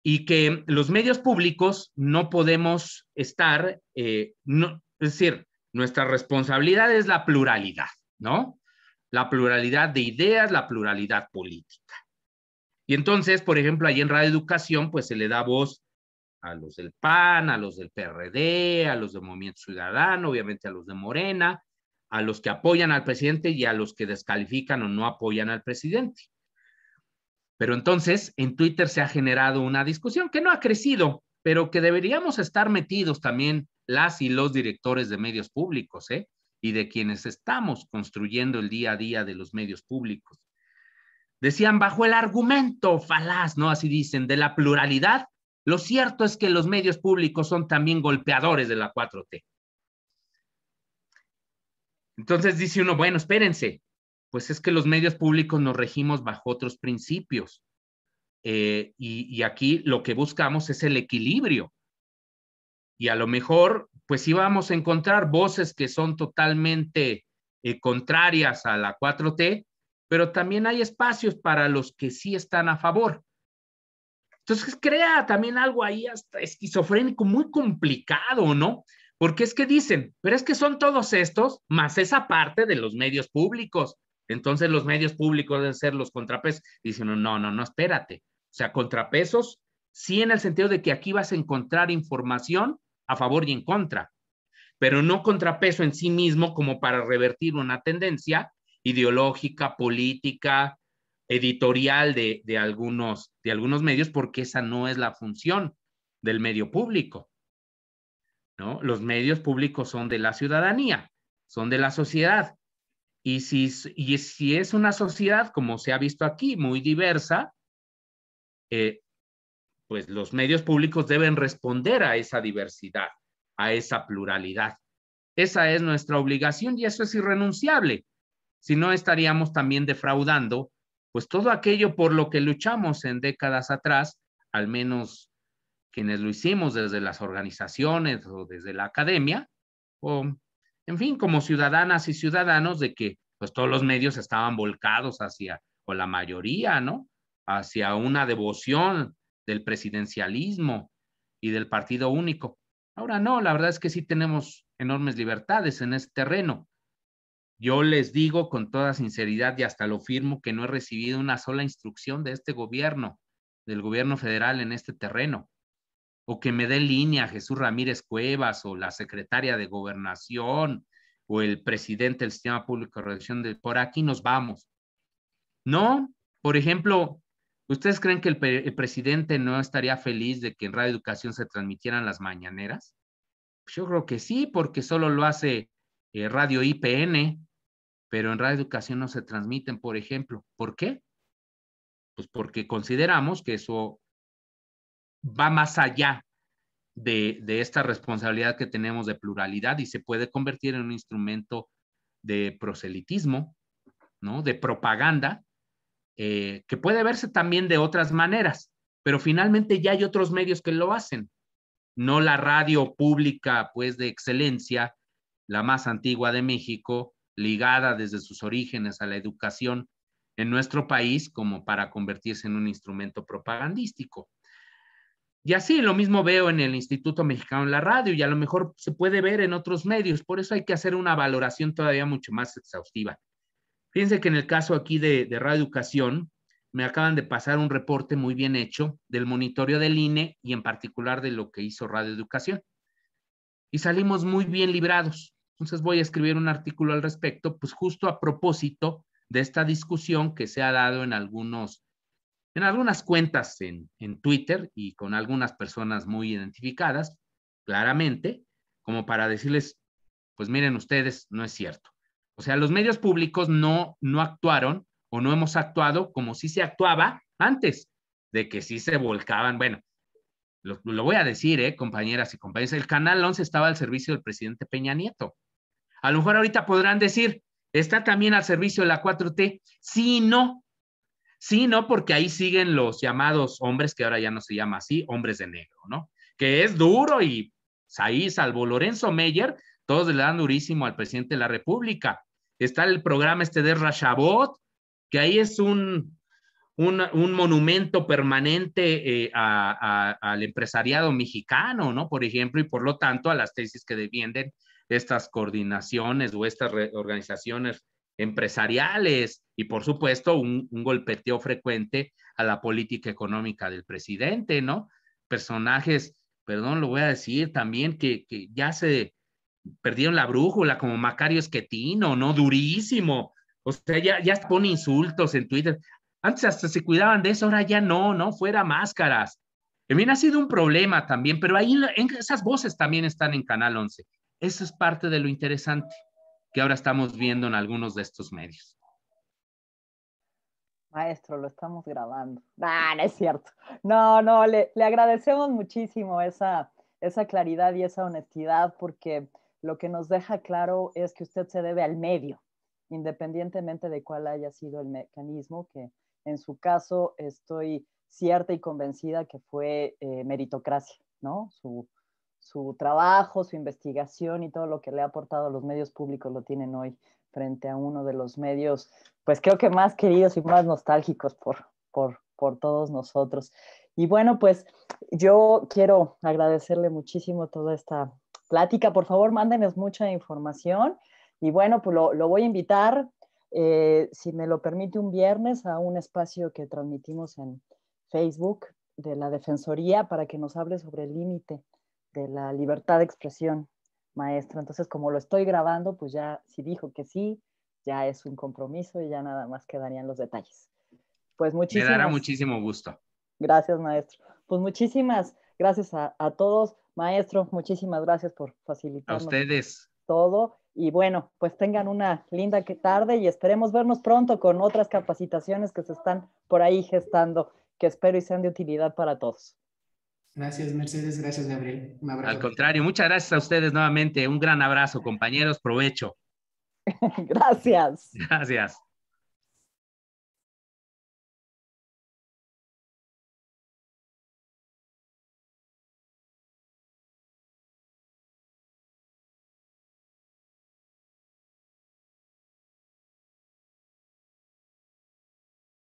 Y que los medios públicos no podemos estar, es decir, nuestra responsabilidad es la pluralidad, ¿no? La pluralidad de ideas, la pluralidad política. Y entonces, por ejemplo, ahí en Radio Educación, pues se le da voz a los del PAN, a los del PRD, a los del Movimiento Ciudadano, obviamente a los de Morena, a los que apoyan al presidente y a los que descalifican o no apoyan al presidente. Pero entonces en Twitter se ha generado una discusión que no ha crecido, pero que deberíamos estar metidos también las y los directores de medios públicos, y de quienes estamos construyendo el día a día de los medios públicos. Decían, bajo el argumento falaz, ¿no? Así dicen, de la pluralidad, lo cierto es que los medios públicos son también golpeadores de la 4T. Entonces dice uno, bueno, espérense, pues es que los medios públicos nos regimos bajo otros principios. Y aquí lo que buscamos es el equilibrio. Y a lo mejor, pues sí vamos a encontrar voces que son totalmente contrarias a la 4T, pero también hay espacios para los que sí están a favor. Entonces crea también algo ahí hasta esquizofrénico, muy complicado, ¿no? Porque es que dicen, pero es que son todos estos, más esa parte de los medios públicos. Entonces los medios públicos deben ser los contrapesos. Dicen, no, espérate. O sea, contrapesos, sí en el sentido de que aquí vas a encontrar información a favor y en contra, pero no contrapeso en sí mismo como para revertir una tendencia ideológica, política, editorial de algunos medios, porque esa no es la función del medio público, ¿no? Los medios públicos son de la ciudadanía, son de la sociedad. Y si es una sociedad, como se ha visto aquí, muy diversa, pues los medios públicos deben responder a esa diversidad, a esa pluralidad. Esa es nuestra obligación y eso es irrenunciable. Si no, estaríamos también defraudando, pues todo aquello por lo que luchamos en décadas atrás, al menos quienes lo hicimos desde las organizaciones o desde la academia, o en fin, como ciudadanas y ciudadanos, de que pues todos los medios estaban volcados hacia, o la mayoría, ¿no? Hacia una devoción del presidencialismo y del partido único. Ahora no, la verdad es que sí tenemos enormes libertades en este terreno. Yo les digo con toda sinceridad y hasta lo firmo que no he recibido una sola instrucción de este gobierno, del gobierno federal en este terreno, o que me dé línea Jesús Ramírez Cuevas o la secretaria de Gobernación o el presidente del Sistema Público de Redacción de por aquí nos vamos. No, por ejemplo, ¿ustedes creen que el presidente no estaría feliz de que en Radio Educación se transmitieran las mañaneras? Pues yo creo que sí, porque solo lo hace Radio IPN, pero en Radio Educación no se transmiten, por ejemplo. ¿Por qué? Pues porque consideramos que eso va más allá de esta responsabilidad que tenemos de pluralidad y se puede convertir en un instrumento de proselitismo, ¿no? De propaganda, que puede verse también de otras maneras, pero finalmente ya hay otros medios que lo hacen. No la radio pública, pues, de excelencia, la más antigua de México, ligada desde sus orígenes a la educación en nuestro país, como para convertirse en un instrumento propagandístico. Y así lo mismo veo en el Instituto Mexicano de la Radio y a lo mejor se puede ver en otros medios, por eso hay que hacer una valoración todavía mucho más exhaustiva. Fíjense que en el caso aquí de Radio Educación, me acaban de pasar un reporte muy bien hecho del monitoreo del INE y en particular de lo que hizo Radio Educación. Y salimos muy bien librados. Entonces voy a escribir un artículo al respecto, pues justo a propósito de esta discusión que se ha dado en algunas cuentas en Twitter y con algunas personas muy identificadas, claramente, como para decirles, pues miren ustedes, no es cierto. O sea, los medios públicos no actuaron o no hemos actuado como si se actuaba antes, de que sí se volcaban. Bueno, lo voy a decir, compañeras y compañeros, el Canal 11 estaba al servicio del presidente Peña Nieto. A lo mejor ahorita podrán decir, ¿está también al servicio de la 4T? Sí, no, porque ahí siguen los llamados hombres, que ahora ya no se llama así, hombres de negro, ¿no? Que es duro y ahí, salvo Lorenzo Meyer, todos le dan durísimo al presidente de la República. Está el programa de Rashabot, que ahí es un monumento permanente al empresariado mexicano, ¿no? Por ejemplo, y por lo tanto a las tesis que defienden estas coordinaciones o estas organizaciones empresariales y por supuesto un golpeteo frecuente a la política económica del presidente, ¿no? Personajes, perdón, lo voy a decir también, que ya se perdieron la brújula, como Macario Esquetino, ¿no? Durísimo. O sea, ya pone insultos en Twitter. Antes hasta se cuidaban de eso, ahora ya no, fuera máscaras. También ha sido un problema también, pero ahí esas voces también están en Canal 11. Eso es parte de lo interesante que ahora estamos viendo en algunos de estos medios. Maestro, lo estamos grabando. No es cierto. No, le agradecemos muchísimo esa claridad y esa honestidad, porque lo que nos deja claro es que usted se debe al medio, independientemente de cuál haya sido el mecanismo, que en su caso estoy cierta y convencida que fue meritocracia, ¿no? Su trabajo, su investigación y todo lo que le ha aportado a los medios públicos lo tienen hoy frente a uno de los medios, pues creo que más queridos y más nostálgicos por todos nosotros. Y bueno, pues yo quiero agradecerle muchísimo toda esta plática. Por favor, mándenos mucha información. Y bueno, pues lo voy a invitar, si me lo permite, un viernes a un espacio que transmitimos en Facebook de la Defensoría para que nos hable sobre el límite de la libertad de expresión, maestro. Entonces, como lo estoy grabando, pues ya si dijo que sí, ya es un compromiso y ya nada más quedarían los detalles. Pues muchísimas. Me dará muchísimo gusto. Gracias, maestro. Pues muchísimas gracias a todos. Maestro, muchísimas gracias por facilitarnos a ustedes todo. Y bueno, pues tengan una linda tarde y esperemos vernos pronto con otras capacitaciones que se están por ahí gestando, que espero y sean de utilidad para todos. Gracias, Mercedes. Gracias, Gabriel. Un abrazo. Al contrario, muchas gracias a ustedes nuevamente. Un gran abrazo, compañeros. Provecho. Gracias. Gracias.